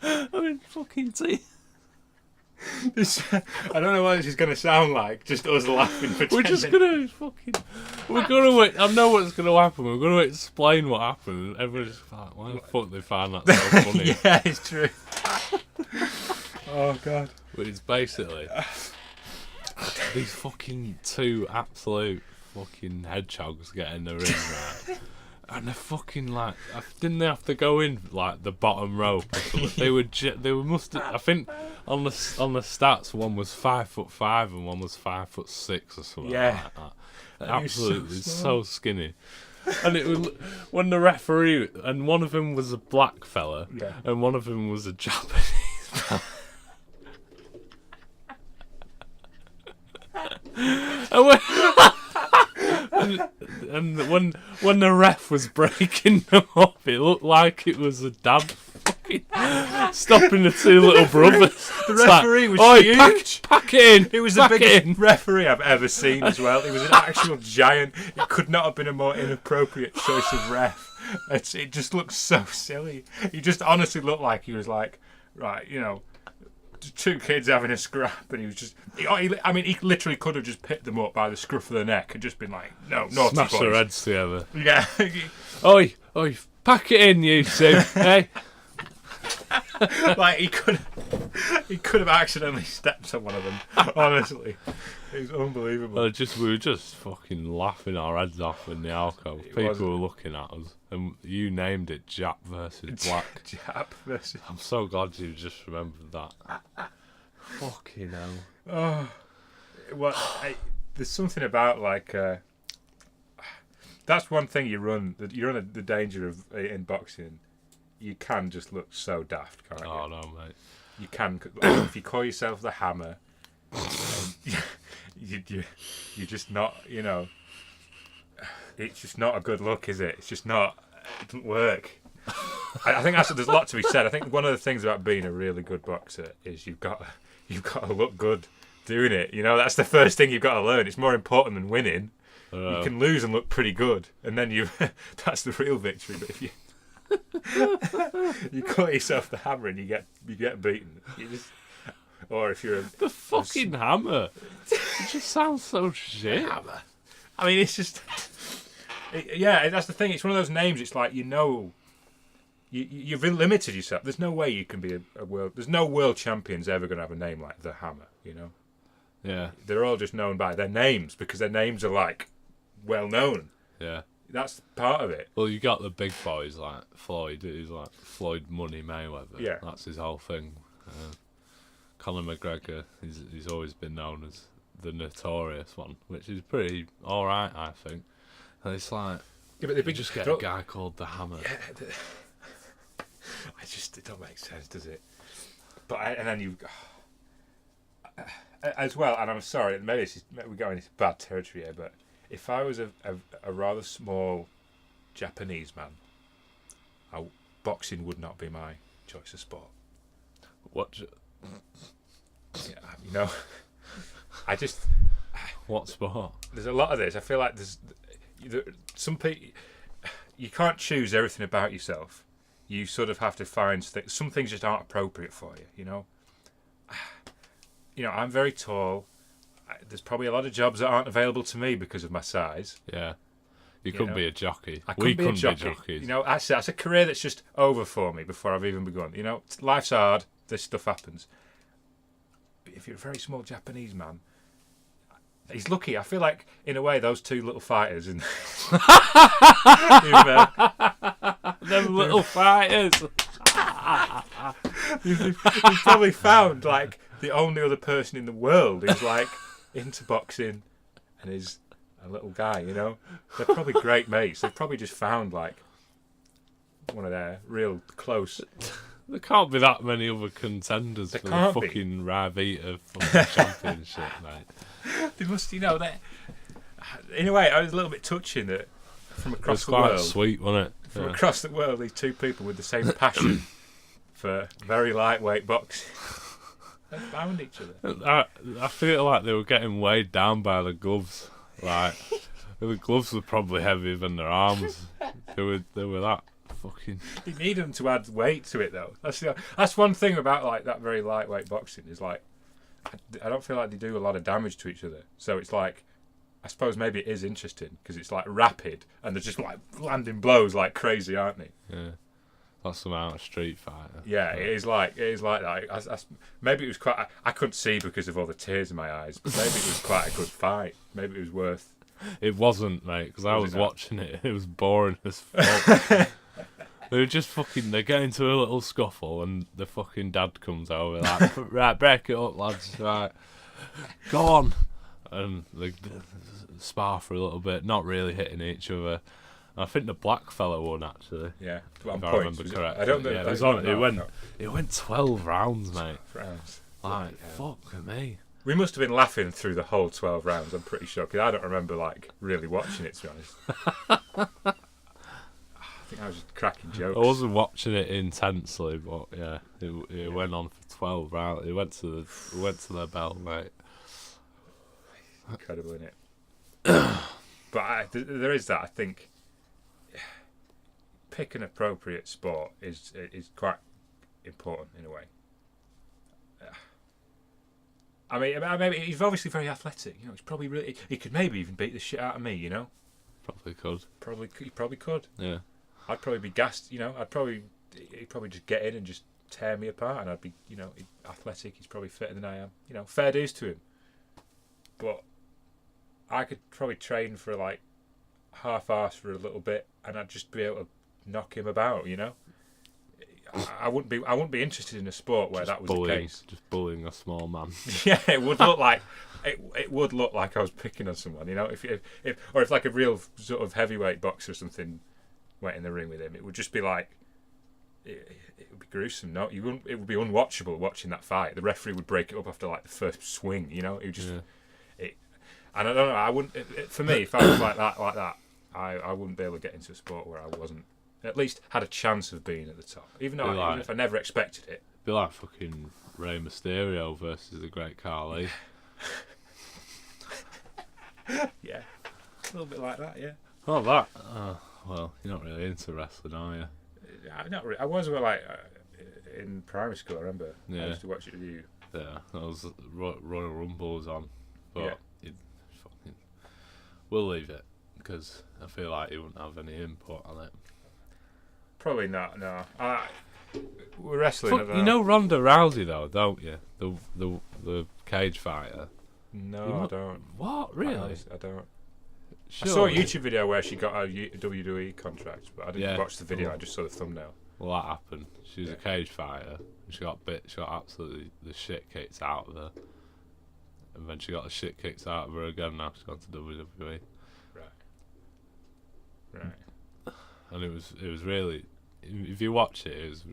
I'm in fucking teeth. I don't know what this is going to sound like. Just us laughing for 10 We're just minutes. we're gonna wait. I know what's gonna happen. We're gonna explain what happened. And everyone's just like, why the fuck they find that so funny? Yeah, it's true. Oh god. But it's basically these fucking two absolute fucking hedgehogs get in the ring, right? And they're fucking like, didn't they have to go in like the bottom rope or something? They were on the stats, one was 5'5" and one was 5'6" or something like that. Absolutely, so skinny. And it was when the referee, and one of them was a black fella, and one of them was a Japanese fella. and when the ref was breaking them up, it looked like it was a dad fucking stopping the two little brothers. The referee was huge. Pack it in. It was the biggest referee I've ever seen as well. He was an actual giant. It could not have been a more inappropriate choice of ref. It just looked so silly. He just honestly looked like he was like, right, you know, two kids having a scrap, and he was just. I mean, he literally could have just picked them up by the scruff of the neck and just been like, "No, naughty smash boys." their heads together. Yeah. Oi, pack it in, you two. Hey. Like he could have accidentally stepped on one of them. Honestly, it was unbelievable. We were just fucking laughing our heads off in the alcove. People were looking at us, and you named it Jap versus Black. Jap versus. I'm so glad you just remembered that. Fucking hell. Oh, well, there's something about like. That's one thing you run the danger of in boxing. You can just look so daft, can't you? Oh no, mate. You can if you call yourself the Hammer. You're just not, you know. It's just not a good look, is it? It's just not. It doesn't work. I think there's a lot to be said. I think one of the things about being a really good boxer is you've got to look good doing it. You know, that's the first thing you've got to learn. It's more important than winning. You can lose and look pretty good, and then that's the real victory. But if you call yourself the Hammer and you get beaten, or if you're the fucking Hammer, it just sounds so shit. Hammer. I mean, it's just that's the thing. It's one of those names. It's like, you know, you've limited yourself. There's no way you can be a world. There's no world champions ever going to have a name like the Hammer. You know. Yeah. They're all just known by their names because their names are like well known. Yeah. That's part of it. Well, you got the big boys like Floyd. He's like Floyd Money Mayweather. Yeah. That's his whole thing. Conor McGregor, he's always been known as the notorious one, which is pretty all right, I think. And it's like, but they just get a guy called the Hammer. Yeah, it don't make sense, does it? But and then you. As well, and I'm sorry, maybe we're going into bad territory here, but if I was a rather small Japanese man, boxing would not be my choice of sport. What? Yeah, you know, I just. What sport? There's a lot of this. I feel like there's some people. You can't choose everything about yourself. You sort of have to find some things just aren't appropriate for you. You know. You know, I'm very tall. There's probably a lot of jobs that aren't available to me because of my size. Yeah. You couldn't be a jockey. We couldn't be jockeys. You know, that's a career that's just over for me before I've even begun. You know, life's hard. This stuff happens. But if you're a very small Japanese man, he's lucky. I feel like, in a way, those two little fighters them little fighters. You've probably found like the only other person in the world who's like into boxing and is a little guy, you know. They're probably great mates. They've probably just found like one of their real close. There can't be that many other contenders for the fucking Ravita fucking championship, mate. They must, you know, that. In a way, I was a little bit touching that from across the world. It was quite sweet, wasn't it? From across the world, these two people with the same passion for very lightweight boxing. They found each other. I feel like they were getting weighed down by the gloves. Like the gloves were probably heavier than their arms. They were that fucking. You need them to add weight to it, though. That's one thing about like that very lightweight boxing is like I don't feel like they do a lot of damage to each other. So it's like I suppose maybe it is interesting because it's like rapid and they're just like landing blows like crazy, aren't they? Yeah. That's some out of Street Fighter. Yeah, it is like that. Maybe it was quite. I couldn't see because of all the tears in my eyes, but maybe it was quite a good fight. Maybe it was worth. It wasn't, mate, because I was watching it. It was boring as fuck. They get into a little scuffle, and the fucking dad comes over like, right, break it up, lads, right, go on, and they spar for a little bit, not really hitting each other. I think the black fella won actually. Yeah, if I remember correctly. I don't know. Yeah, it went 12 rounds, mate. 12 rounds. Like, fuck me. We must have been laughing through the whole 12 rounds. I'm pretty sure, because I don't remember like really watching it, to be honest. I think I was just cracking jokes. I wasn't watching it intensely, but yeah, it went on for 12 rounds. It went to the bell, mate. Incredible, isn't it? But there is that. I think pick an appropriate sport is quite important in a way. I mean, he's obviously very athletic. You know, he's probably really. He could maybe even beat the shit out of me. You know. Probably could. He probably could. Yeah. I'd probably be gassed. You know, he'd probably just get in and just tear me apart, and I'd be, you know, athletic. He's probably fitter than I am. You know, fair dues to him. But I could probably train for like half-arse for a little bit, and I'd just be able to knock him about. You know. I wouldn't be interested in a sport where that was the case. Just bullying a small man. Yeah, it would look like it would look like I was picking on someone, you know. If like a real sort of heavyweight boxer or something went in the ring with him, it would just be like it would be gruesome. No, you wouldn't. It would be unwatchable watching that fight. The referee would break it up after like the first swing, you know. It would just and I don't know. I wouldn't. For me, if I was like that, I wouldn't be able to get into a sport where I wasn't. At least had a chance of being at the top, even if I never expected it. Be like fucking Rey Mysterio versus the Great Khali. Yeah, a little bit like that. Yeah. Oh, that. Well, you're not really into wrestling, are you? I'm not really. I was like in primary school. I remember. Yeah. I used to watch it with you. Yeah, that was Royal Rumble was on, but Yeah. we'll leave it because I feel like you wouldn't have any input on it. Probably not. No, we're wrestling. Fuck, you know Ronda Rousey though, don't you? The cage fighter. No, I don't. What? Really? I don't. Sure. I saw a YouTube video where she got a WWE contract, but I didn't watch the video. Cool. I just saw the thumbnail. Well, that happened. She was a cage fighter. And she got absolutely the shit kicked out of her. And then she got the shit kicked out of her again. Now she's gone to WWE. Right. And it was really, if you watch it, it's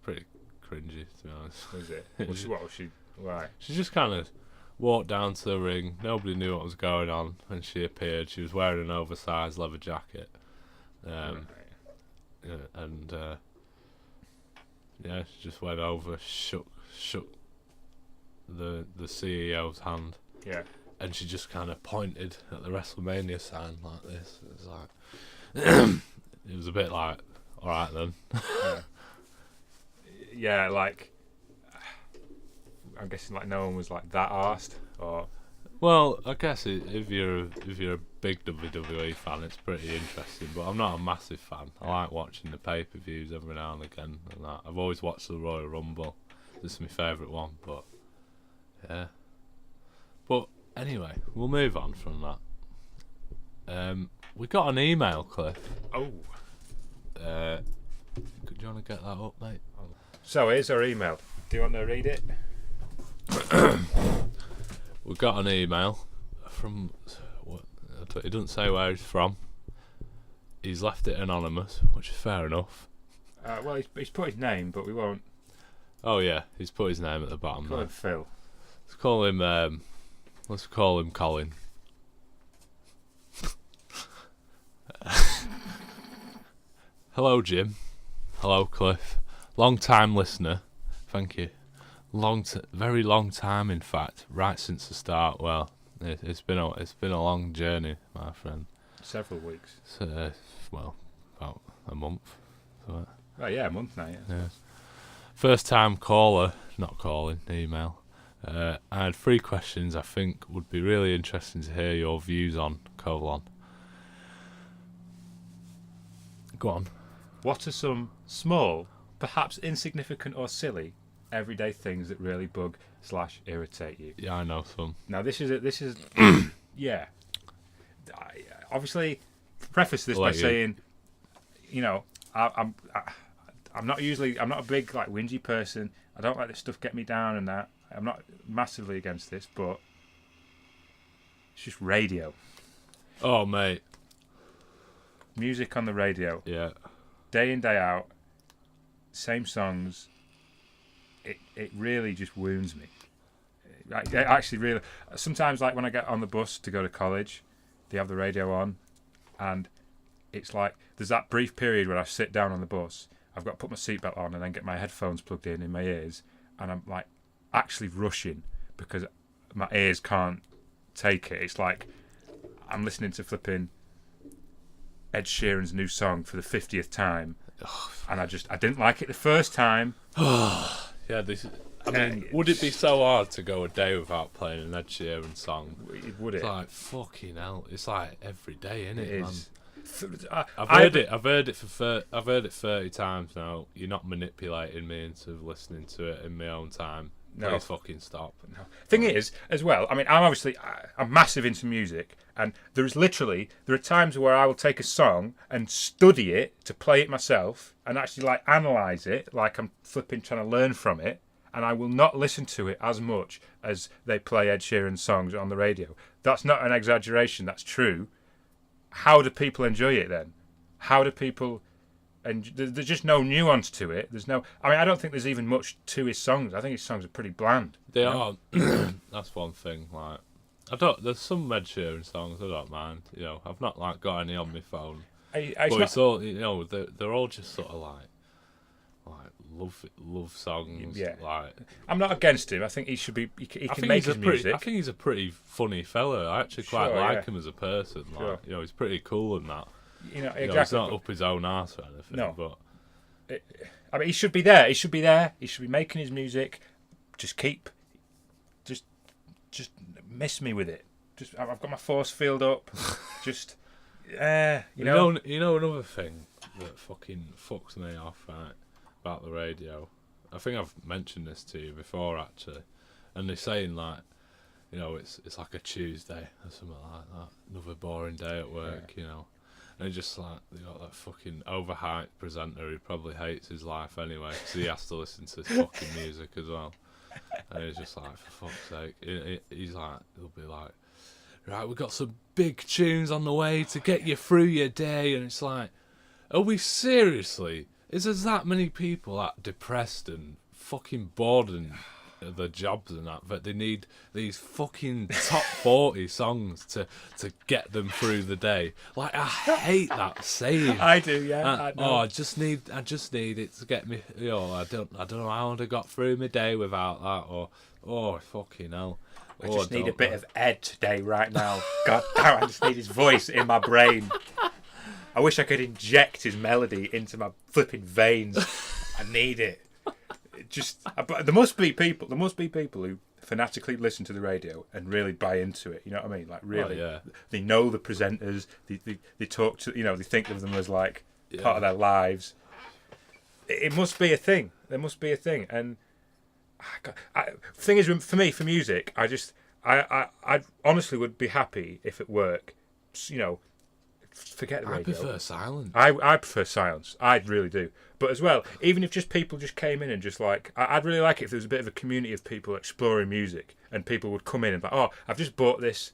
pretty cringy, to be honest. Was it? What was she? Why? She just kind of walked down to the ring. Nobody knew what was going on when she appeared. She was wearing an oversized leather jacket. And she just went over, shook the CEO's hand. Yeah. And she just kind of pointed at the WrestleMania sign like this. It was like, it was a bit like, all right then. Yeah, like I'm guessing like no one was like that arsed, or. Well, I guess if you're a big WWE fan, it's pretty interesting. But I'm not a massive fan. I like watching the pay-per-views every now and again. And that. I've always watched the Royal Rumble. This is my favourite one. But yeah. But anyway, we'll move on from that. We got an email, Cliff. Oh. Do you want to get that up, mate? So here's our email. Do you want to read it? We got an email from. It doesn't say where he's from. He's left it anonymous, which is fair enough. Well, he's put his name, but we won't. Oh yeah, he's put his name at the bottom. Call him Phil. Let's call him. Let's call him Colin. Hello, Jim. Hello, Cliff. Long time listener. Thank you. Very long time, in fact. Right since the start. Well, it's been a long journey, my friend. Several weeks. Well, about a month. So, oh yeah, a month now. Yeah. First time caller, not calling, email. I had 3 questions I think would be really interesting to hear your views on. : Go on. What are some small, perhaps insignificant or silly, everyday things that really bug / irritate you? Yeah, I know some. Now this is yeah. Obviously, preface this by saying, you know, I'm not a big like whingy person. I don't like this stuff get me down and that. I'm not massively against this, but it's just radio. Oh, mate. Music on the radio. Yeah. Day in, day out. Same songs. It really just wounds me. It actually really... Sometimes, like, when I get on the bus to go to college, they have the radio on, and it's like... There's that brief period where I sit down on the bus, I've got to put my seatbelt on and then get my headphones plugged in my ears, and I'm, like, actually rushing because my ears can't take it. It's like I'm listening to flipping Ed Sheeran's new song for the 50th time, and I didn't like it the first time. Yeah, would it be so hard to go a day without playing an Ed Sheeran song? Would it? It's like, fucking hell. It's like every day, isn't it, man? I've heard it 30 times now. You're not manipulating me into listening to it in my own time. No. Please fucking stop. No. Thing is, as well, I mean, I'm massive into music, and there are times where I will take a song and study it to play it myself and actually like analyse it, like I'm flipping trying to learn from it, and I will not listen to it as much as they play Ed Sheeran songs on the radio. That's not an exaggeration, that's true. How do people enjoy it then? How do people... And there's just no nuance to it. I don't think there's even much to his songs. I think his songs are pretty bland. They are. That's one thing. Like, there's some Ed Sheeran songs I don't mind. You know, I've not like got any on my phone. It's all, you know, they're all just sort of like love songs. Yeah. Like, I'm not against him. I think he should be. He can make his music. I think he's a pretty funny fella. I actually quite like him as a person. Like, sure. You know, he's pretty cool and that. You know, exactly. He's not up his own arse or anything. No. But I mean, he should be there. He should be there. He should be making his music. Just miss me with it. I've got my force field up. You know another thing that fucking fucks me off, right, about the radio. I think I've mentioned this to you before, actually. And they're saying like, you know, it's like a Tuesday or something like that. Another boring day at work, you know. And just like, they got that fucking overhyped presenter who probably hates his life anyway, because he has to listen to his fucking music as well. And he's just like, for fuck's sake. He's like, he'll be like, right, we've got some big tunes on the way to get you through your day. And it's like, are we seriously? Is there that many people that depressed and fucking bored and the jobs and that they need these fucking top 40 songs to get them through the day? Like, I hate that saying. I do, yeah. I just need it to get me. You know, I don't know how I'd have got through my day without that. Or fucking hell. I just need a bit of Ed today, right now. God damn, I just need his voice in my brain. I wish I could inject his melody into my flipping veins. I need it. But there must be people who fanatically listen to the radio and really buy into it. You know what I mean? Like, really, they know the presenters. They talk to, you know, they think of them as like part of their lives. It must be a thing. There must be a thing. And thing is, for me, for music, I honestly would be happy if at work, you know, forget the radio. I prefer silence. I prefer silence. I really do. But as well, even if just people just came in and just like, I'd really like it if there was a bit of a community of people exploring music, and people would come in and be like, oh, I've just bought this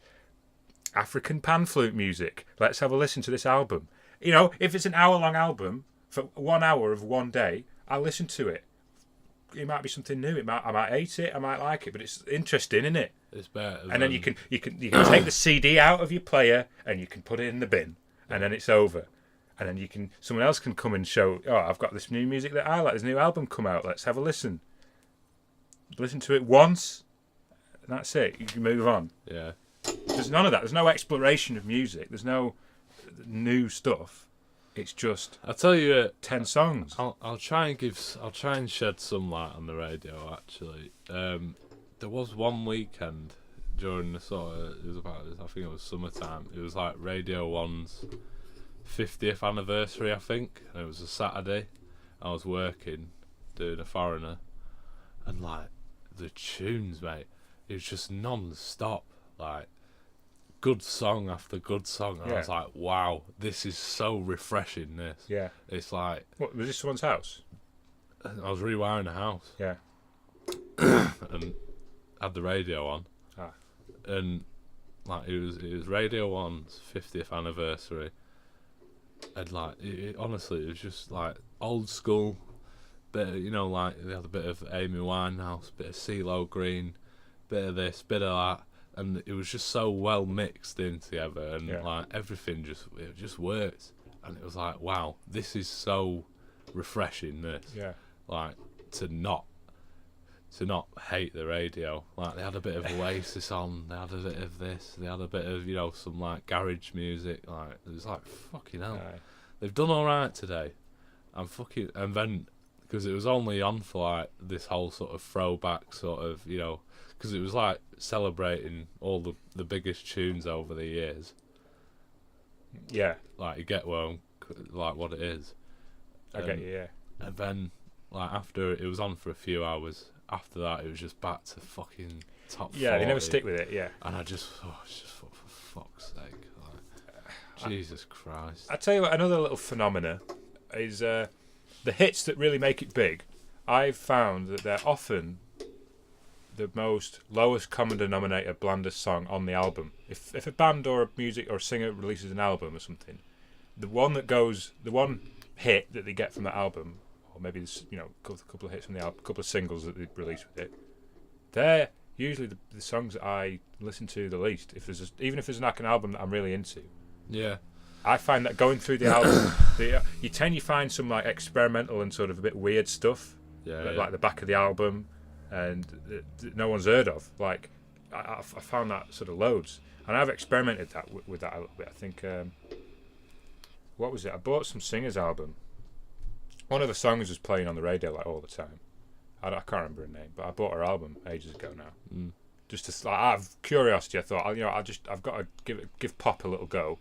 African pan flute music. Let's have a listen to this album. You know, if it's an hour-long album for 1 hour of one day, I'll listen to it. It might be something new. I might hate it. I might like it, but it's interesting, isn't it? It's better. And then you can take the CD out of your player and you can put it in the bin, and then it's over. And then someone else can come and show, oh, I've got this new music that I like. There's a new album come out. Let's have a listen. Listen to it once, and that's it. You can move on. Yeah. There's none of that. There's no exploration of music. There's no new stuff. It's just, I'll tell you, 10 songs. I'll try and shed some light on the radio. Actually, there was one weekend during the I think it was summertime. It was like Radio 1's 50th anniversary, I think, and it was a Saturday. I was working, doing a Foreigner, and like the tunes, mate, it was just non-stop, like good song after good song, and I was like, wow, this is so refreshing. This, Yeah, it's like, what was this someone's house? I was rewiring the house. Yeah. And had the radio on. Ah. And like it was Radio 1's 50th anniversary. And like honestly, it was just like old school. Bit of, like they had a bit of Amy Winehouse, bit of CeeLo Green, bit of this, bit of that, and it was just so well mixed in together, and like everything just worked, and it was like, wow, this is so refreshing. This, like to not hate the radio. Like they had a bit of Oasis on, they had a bit of this, they had a bit of some like garage music. Like it was like fucking hell, they've done all right today. And then. Because it was only on for like this whole sort of throwback sort of, because it was like celebrating all the biggest tunes over the years. Yeah. Like you get like what it is. I get you, yeah. And then like after it was on for a few hours, after that it was just back to fucking top 40. Yeah, they never stick with it, yeah. And it's just for fuck's sake. Like, Jesus Christ. I tell you what, another little phenomena is... the hits that really make it big, I've found that they're often the most lowest common denominator, blandest song on the album. If a band or a music or a singer releases an album or something, the one hit that they get from that album, or maybe there's a couple of hits from the album, a couple of singles that they release with it, they're usually the songs that I listen to the least. Even if there's like an album that I'm really into. Yeah. I find that going through the album, you tend to find some like experimental and sort of a bit weird stuff, like the back of the album, and that no one's heard of. Like I found that sort of loads, and I've experimented with that a little bit. I think what was it? I bought some singer's album. One of the songs was playing on the radio like all the time. I can't remember her name, but I bought her album ages ago now. Just to out of curiosity, I thought I've got to give pop a little go.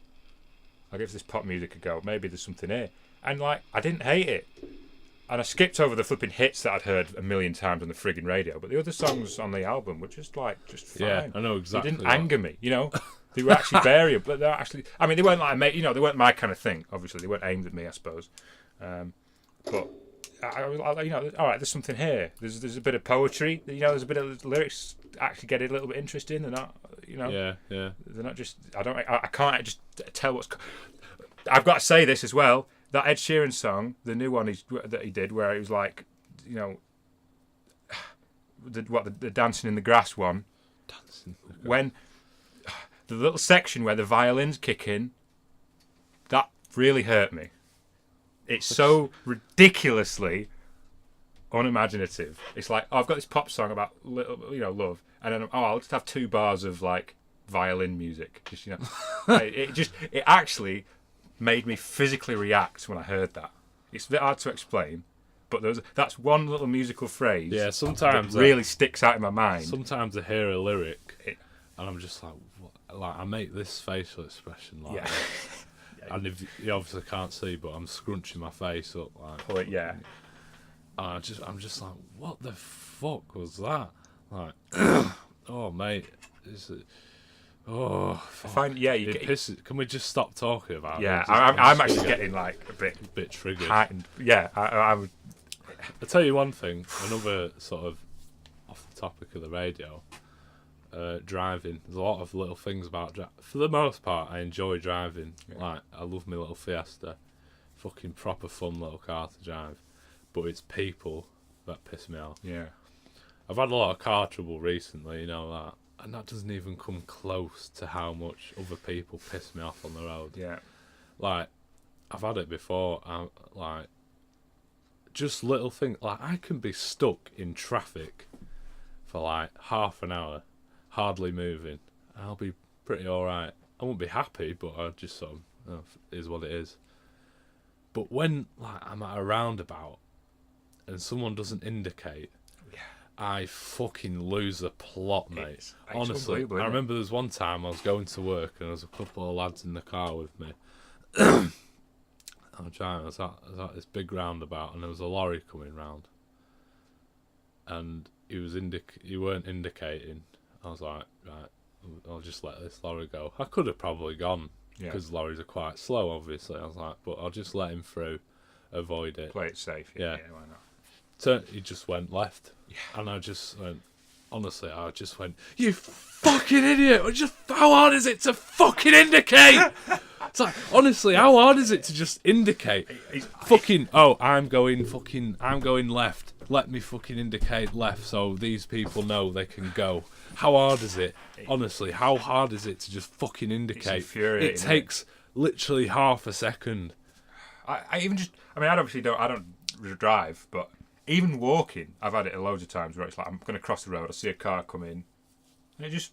I'll give this pop music a go. Maybe there's something here. And like, I didn't hate it. And I skipped over the flipping hits that I'd heard a million times on the friggin' radio. But the other songs on the album were just fine. Yeah, I know exactly. They didn't anger me, They were actually variable, but they're actually... I mean, they weren't like, they weren't my kind of thing, obviously. They weren't aimed at me, I suppose. But, I was like, all right, there's something here. There's a bit of poetry. There's a bit of lyrics actually get it a little bit interesting. They're not, Yeah. They're not just... I can't just tell what's... I've got to say this as well. That Ed Sheeran song, the new one that he did, where it was like, the Dancing in the Grass one. When the little section where the violins kick in, that really hurt me. It's so ridiculously unimaginative. It's like, I've got this pop song about love, and then I'll just have 2 bars of like violin music. Just it actually made me physically react when I heard that. It's a bit hard to explain, but that's one little musical phrase. Yeah, sometimes that really sticks out in my mind. Sometimes I hear a lyric, and I'm just like, what? Like I make this facial expression like. Yeah. And if you obviously can't see, but I'm scrunching my face up like. Yeah. And I'm just like, what the fuck was that? Like, oh mate, I find it pisses. Can we just stop talking about it? Yeah, I'm actually getting like a bit triggered. Heightened. Yeah, I would. I'll tell you one thing. Another sort of off the topic of the radio. Driving. There's a lot of little things about for the most part I enjoy driving. Like I love my little Fiesta, fucking proper fun little car to drive, but it's people that piss me off. Yeah, I've had a lot of car trouble recently, that, and that doesn't even come close to how much other people piss me off on the road. Yeah, like I've had it before. Like just little things. Like I can be stuck in traffic for like half an hour. Hardly moving. I'll be pretty alright. I won't be happy, but I just sort of is what it is. But when like I'm at a roundabout and someone doesn't indicate, I fucking lose the plot, mate. It's honestly, I remember there was one time I was going to work and there was a couple of lads in the car with me. I was at this big roundabout and there was a lorry coming round, and he weren't indicating. I was like, right, I'll just let this lorry go. I could have probably gone, because lorries are quite slow, obviously. I was like, but I'll just let him through, avoid it. Play it safe. Yeah, why not? he just went left. Yeah. And I just went, honestly, you fucking idiot! How hard is it to fucking indicate? It's like, honestly, how hard is it to just indicate? I'm going left. Let me fucking indicate left so these people know they can go. How hard is it? Honestly, how hard is it to just fucking indicate? It takes literally half a second. I don't drive, but even walking, I've had it loads of times where it's like I'm going to cross the road, I see a car come in, and it just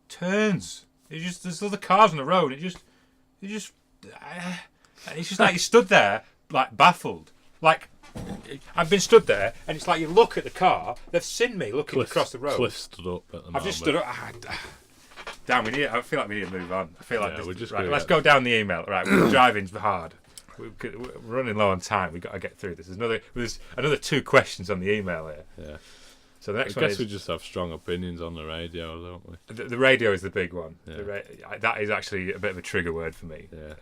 turns. There's other cars on the road. It's just like you stood there like baffled. Like I've been stood there, and it's like you look at the car. They've seen me looking across the road. Cliff stood up at the moment. I've just stood up. Damn, I feel like we need to move on. I feel like let's go down the email. Right, driving's hard. We're running low on time. We've got to get through this. There's another 2 questions on the email here. Yeah. So the next I guess we just have strong opinions on the radio, don't we? The radio is the big one. Yeah. That is actually a bit of a trigger word for me. Yeah.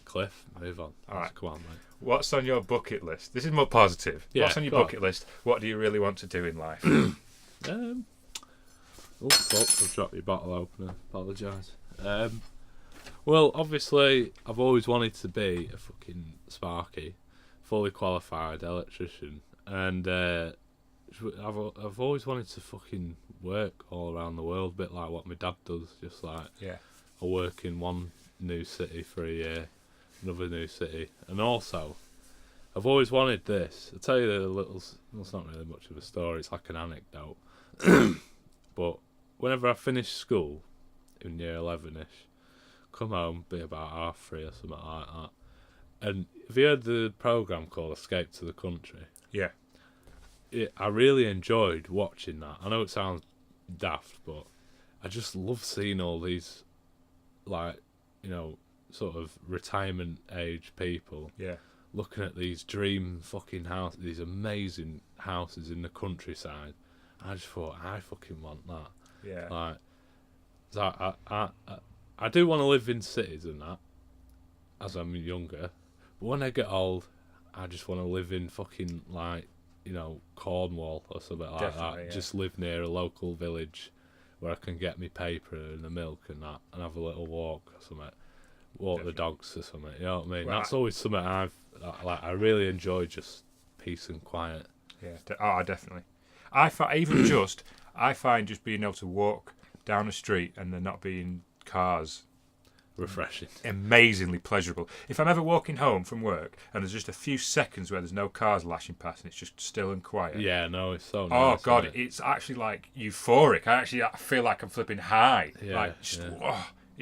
Cliff, move on. All right. Come on, mate. What's on your bucket list? This is more positive. Yeah, what's on your bucket list? What do you really want to do in life? Oh, fuck, I've dropped your bottle opener. Apologise. Well, obviously, I've always wanted to be a fucking Sparky, fully qualified electrician, and I've always wanted to fucking work all around the world, a bit like what my dad does. Just like, I work in one new city for a year, another new city, and also, I've always wanted this. I'll tell you the little. It's not really much of a story. It's like an anecdote, but whenever I finish school in year 11ish, come home, be about 3:30 or something like that. And have you heard the programme called Escape to the Country? Yeah. I really enjoyed watching that. I know it sounds daft, but I just love seeing all these, like, sort of retirement age people. Yeah. Looking at these dream fucking houses, these amazing houses in the countryside. I just thought, I fucking want that. Yeah. Like, so I do want to live in cities and that, as I'm younger. But when I get old, I just want to live in fucking, like, Cornwall or something like that. Yeah. Just live near a local village where I can get me paper and the milk and that, and have a little walk or something. Walk the dogs or something. You know what I mean? Well, that's always something I really enjoy, just peace and quiet. Yeah. Definitely. I find just being able to walk down a street and there not being cars refreshing, amazingly pleasurable. If I'm ever walking home from work and there's just a few seconds where there's no cars lashing past and it's just still and quiet. Yeah, no, it's so nice. Oh God, it's actually like euphoric. I feel like I'm flipping high. Yeah, it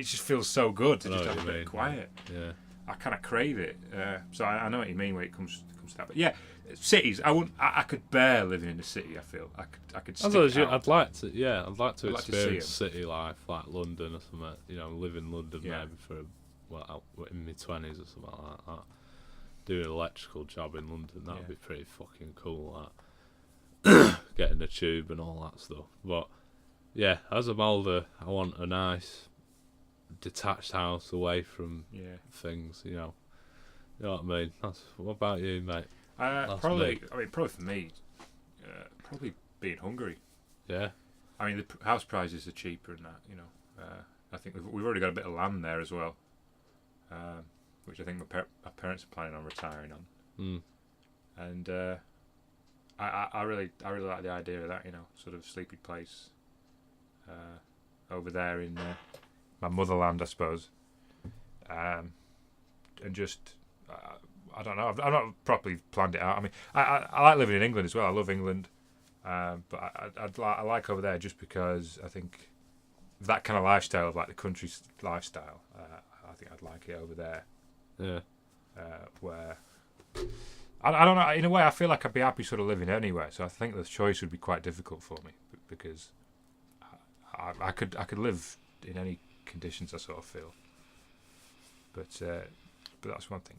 just feels so good to just have a bit of quiet. Yeah. I kind of crave it. So I know what you mean when it comes to that. But yeah, cities. I could bear living in a city. I feel I could. I'd like to experience city life, like London or something. Live in London maybe for in my 20s or something like that. Do an electrical job in London. That would be pretty fucking cool. That getting the tube and all that stuff. But yeah, as I'm older, I want a nice detached house away from things. You know what I mean? What about you, mate? Probably for me, probably being Hungary. Yeah. I mean, the house prices are cheaper and that. I think we've already got a bit of land there as well, which I think my parents are planning on retiring on. And I really like the idea of that. Sort of sleepy place over there in my motherland, I suppose. And just. I don't know. I've not properly planned it out. I mean, I like living in England as well. I love England, but I like over there just because I think that kind of lifestyle, of like the country lifestyle. I think I'd like it over there. Yeah. Where I don't know. In a way, I feel like I'd be happy sort of living anywhere. So I think the choice would be quite difficult for me because I could live in any conditions. I sort of feel, but that's one thing.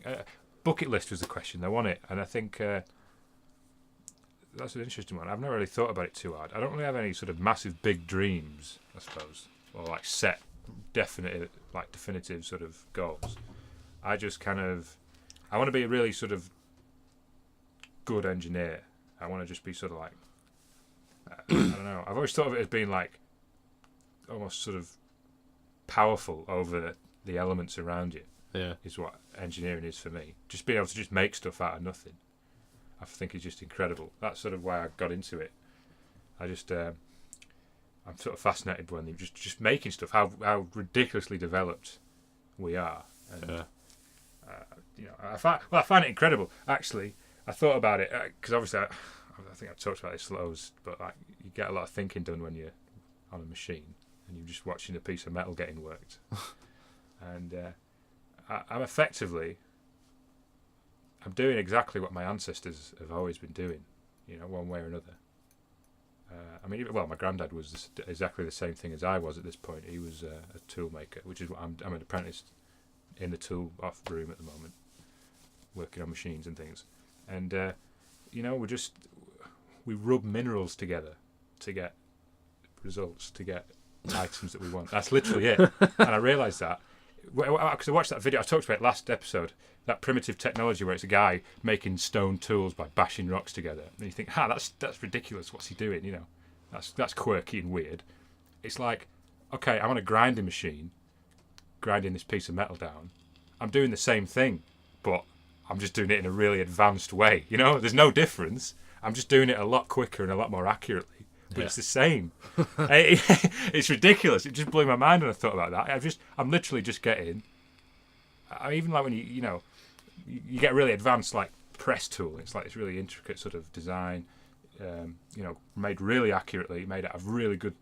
Bucket list was the question, though, wasn't it? And I think that's an interesting one. I've never really thought about it too hard. I don't really have any sort of massive big dreams, I suppose, or like set definitive sort of goals. I just kind of I want to be a really sort of good engineer. I want to just be sort of like, I don't know. I've always thought of it as being like almost sort of powerful over the elements around you. Yeah. Is what engineering is for me. Just being able to just make stuff out of nothing, I think is just incredible. That's sort of why I got into it. I just, I'm sort of fascinated when you're just making stuff. How ridiculously developed we are. And, I find it incredible. Actually, I thought about it because obviously I think I've talked about this loads, but like you get a lot of thinking done when you're on a machine and you're just watching a piece of metal getting worked. And I'm effectively, I'm doing exactly what my ancestors have always been doing, one way or another. My granddad was exactly the same thing as I was at this point. He was a tool maker, which is what I'm an apprentice in the tool off room at the moment, working on machines and things. And we rub minerals together to get results, to get items that we want. That's literally it. And I realised that because I watched that video. I talked about it last episode. That primitive technology where it's a guy making stone tools by bashing rocks together, and you think, that's ridiculous. What's he doing? That's quirky and weird. It's like, okay, I'm on a grinding machine, grinding this piece of metal down. I'm doing the same thing, but I'm just doing it in a really advanced way. There's no difference. I'm just doing it a lot quicker and a lot more accurately, but it's the same. It's ridiculous. It just blew my mind when I thought about that. I'm literally just getting. Even like when you get really advanced like press tool. It's like this really intricate sort of design, made really accurately, made out of really good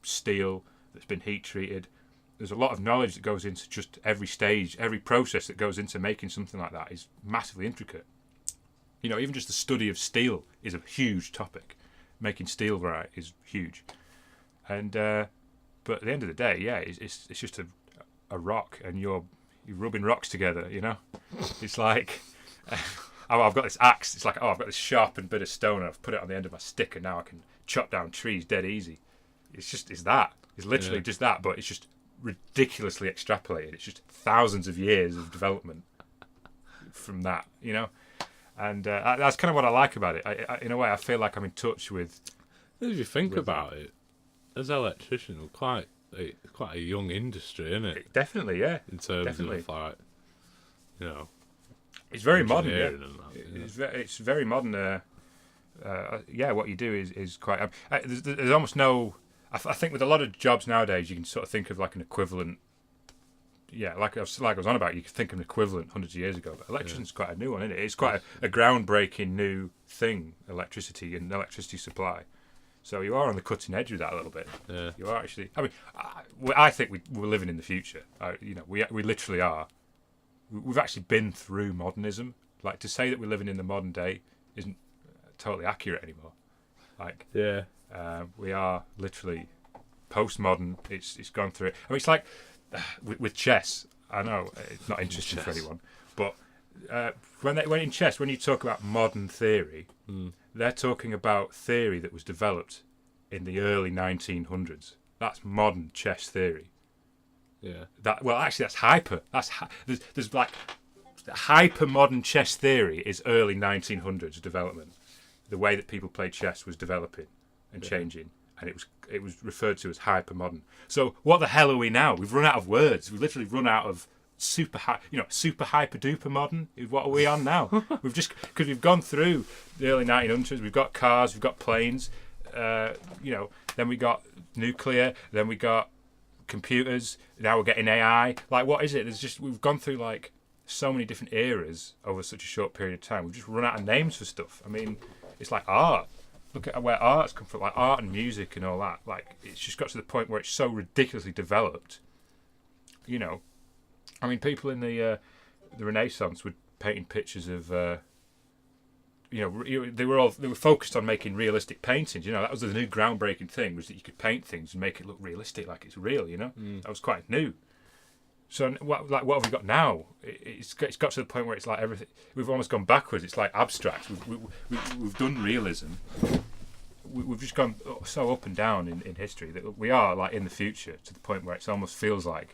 steel that's been heat treated. There's a lot of knowledge that goes into just every stage, every process that goes into making something like that is massively intricate. Even just the study of steel is a huge topic. Making steel right is huge. And but at the end of the day, it's just a rock, and you're rubbing rocks together. It's like I've got this axe. It's like I've got this sharpened bit of stone, and I've put it on the end of my stick, and now I can chop down trees dead easy. It's that. It's literally just that, but it's just ridiculously extrapolated. It's just thousands of years of development from that, and that's kind of what I like about it. I in a way, I feel like I'm in touch with. If you think about it, as electricians, we're quite a young industry, isn't it? Definitely, yeah. In terms of like, it's very modern. Yeah. And that, It's very modern. What you do is quite. There's almost no. I think with a lot of jobs nowadays, you can sort of think of like an equivalent. Yeah, like I was on about, you could think of an equivalent hundreds of years ago. But electrician's quite a new one, isn't it? It's quite a groundbreaking new thing, electricity and electricity supply. So you are on the cutting edge of that a little bit. Yeah. You are actually. I mean, I think we're living in the future. We literally are. We've actually been through modernism. Like, to say that we're living in the modern day isn't totally accurate anymore. Like, we are literally postmodern. It's gone through it. I mean, it's like with chess. I know it's not interesting for anyone, but when in chess, when you talk about modern theory, they're talking about theory that was developed in the early 1900s. That's modern chess theory. Yeah. That's hyper. There's like hyper modern chess theory is early 1900s development. The way that people played chess was developing and changing, and it was referred to as hyper modern. So what the hell are we now? We've run out of words. We've literally run out of super hyper duper modern. What are we on now? We've just because we've gone through the early 1900s. We've got cars. We've got planes. Then we got nuclear. Then we got computers. Now we're getting AI. Like, what is it? We've gone through like so many different eras over such a short period of time. We've just run out of names for stuff. I mean, it's like art. Look at where art's come from, like art and music and all that. Like, it's just got to the point where it's so ridiculously developed. I mean, people in the Renaissance were painting pictures of. They were focused on making realistic paintings. That was the new groundbreaking thing, was that you could paint things and make it look realistic, like it's real. That was quite new. So what have we got now? It's got to the point where it's like everything. We've almost gone backwards. It's like abstract. We've done realism. We've just gone so up and down in history that we are like in the future to the point where it almost feels like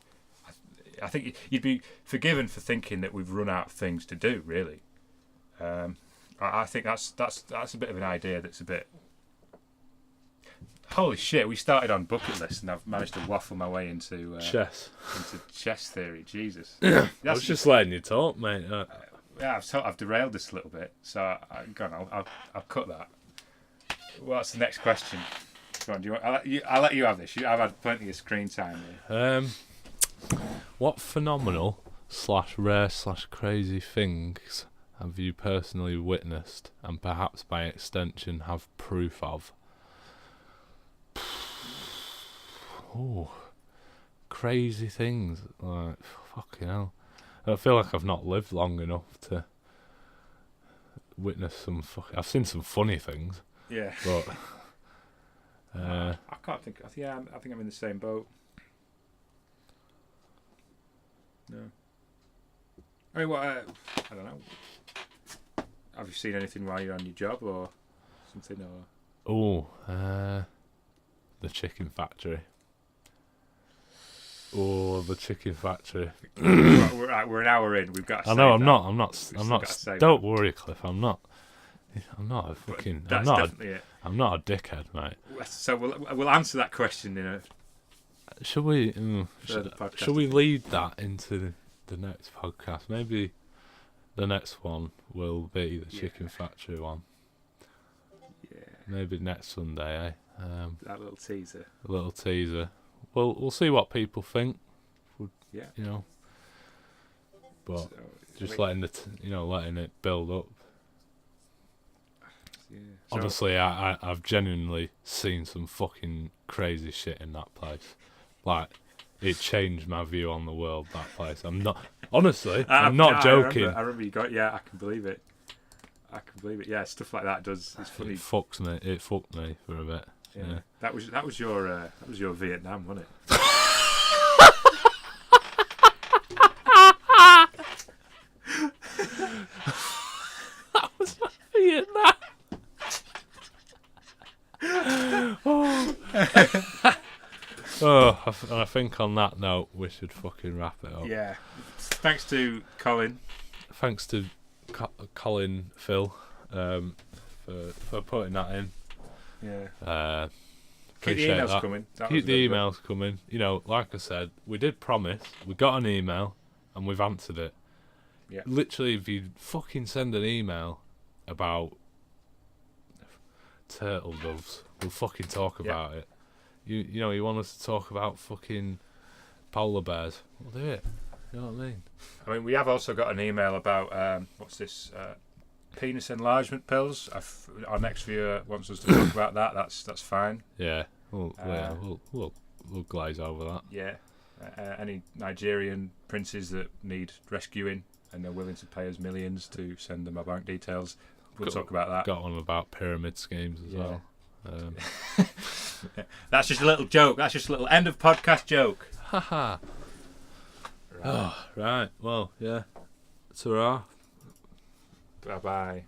I think you'd be forgiven for thinking that we've run out of things to do. Really, I think that's a bit of an idea that's a bit. Holy shit! We started on bucket list, and I've managed to waffle my way into chess theory. Jesus, I was just letting you talk, mate. Yeah, I've derailed this a little bit, so go on. I'll cut that. What's the next question? Go on, I'll let you have this. I've had plenty of screen time here. What phenomenal / rare / crazy things have you personally witnessed, and perhaps by extension have proof of? Oh, crazy things. Like, fucking hell. I feel like I've not lived long enough to witness some I've seen some funny things. Yeah. But I can't think. Yeah, I think I'm in the same boat. No. I mean, what? I don't know. Have you seen anything while you're on your job or something? Or the chicken factory. Oh, the chicken factory. we're an hour in. We've got. To I know. I'm not. Don't worry, Cliff. I'm not a fucking. I'm not a dickhead, mate. So we'll answer that question in a. Should we? Should we lead that into the next podcast? Maybe the next one will be the chicken factory one. Yeah. Maybe next Sunday, eh? That little teaser. A little teaser. Well, we'll see what people think. Yeah. You know. But So, just letting it build up. Yeah. Honestly, I've genuinely seen some fucking crazy shit in that place. Like, it changed my view on the world, that place. I'm not joking. I remember you got. Yeah, I can believe it. Yeah, stuff like that does. It's funny. It fucked me for a bit. Yeah. That was your Vietnam, wasn't it? That was my Vietnam. And I think on that note we should fucking wrap it up. Yeah. Thanks to Colin. Thanks to Colin Phil for putting that in. Yeah. Keep the emails coming. Keep the emails coming. You know, like I said, we did promise. We got an email and we've answered it. Yeah. Literally, if you fucking send an email about turtle doves, we'll fucking talk about it. You know, you want us to talk about fucking polar bears, we'll do it. You know what I mean? I mean, we have also got an email about what's this? Penis enlargement pills. Our next viewer wants us to talk about that. That's fine. Yeah, we'll glaze over that. Yeah, any Nigerian princes that need rescuing and they're willing to pay us millions to send them our bank details, we'll talk about that. Got one about pyramid schemes as well. That's just a little joke. That's just a little end of podcast joke. Haha. Right. Well, yeah. Ta-ra. Bye bye.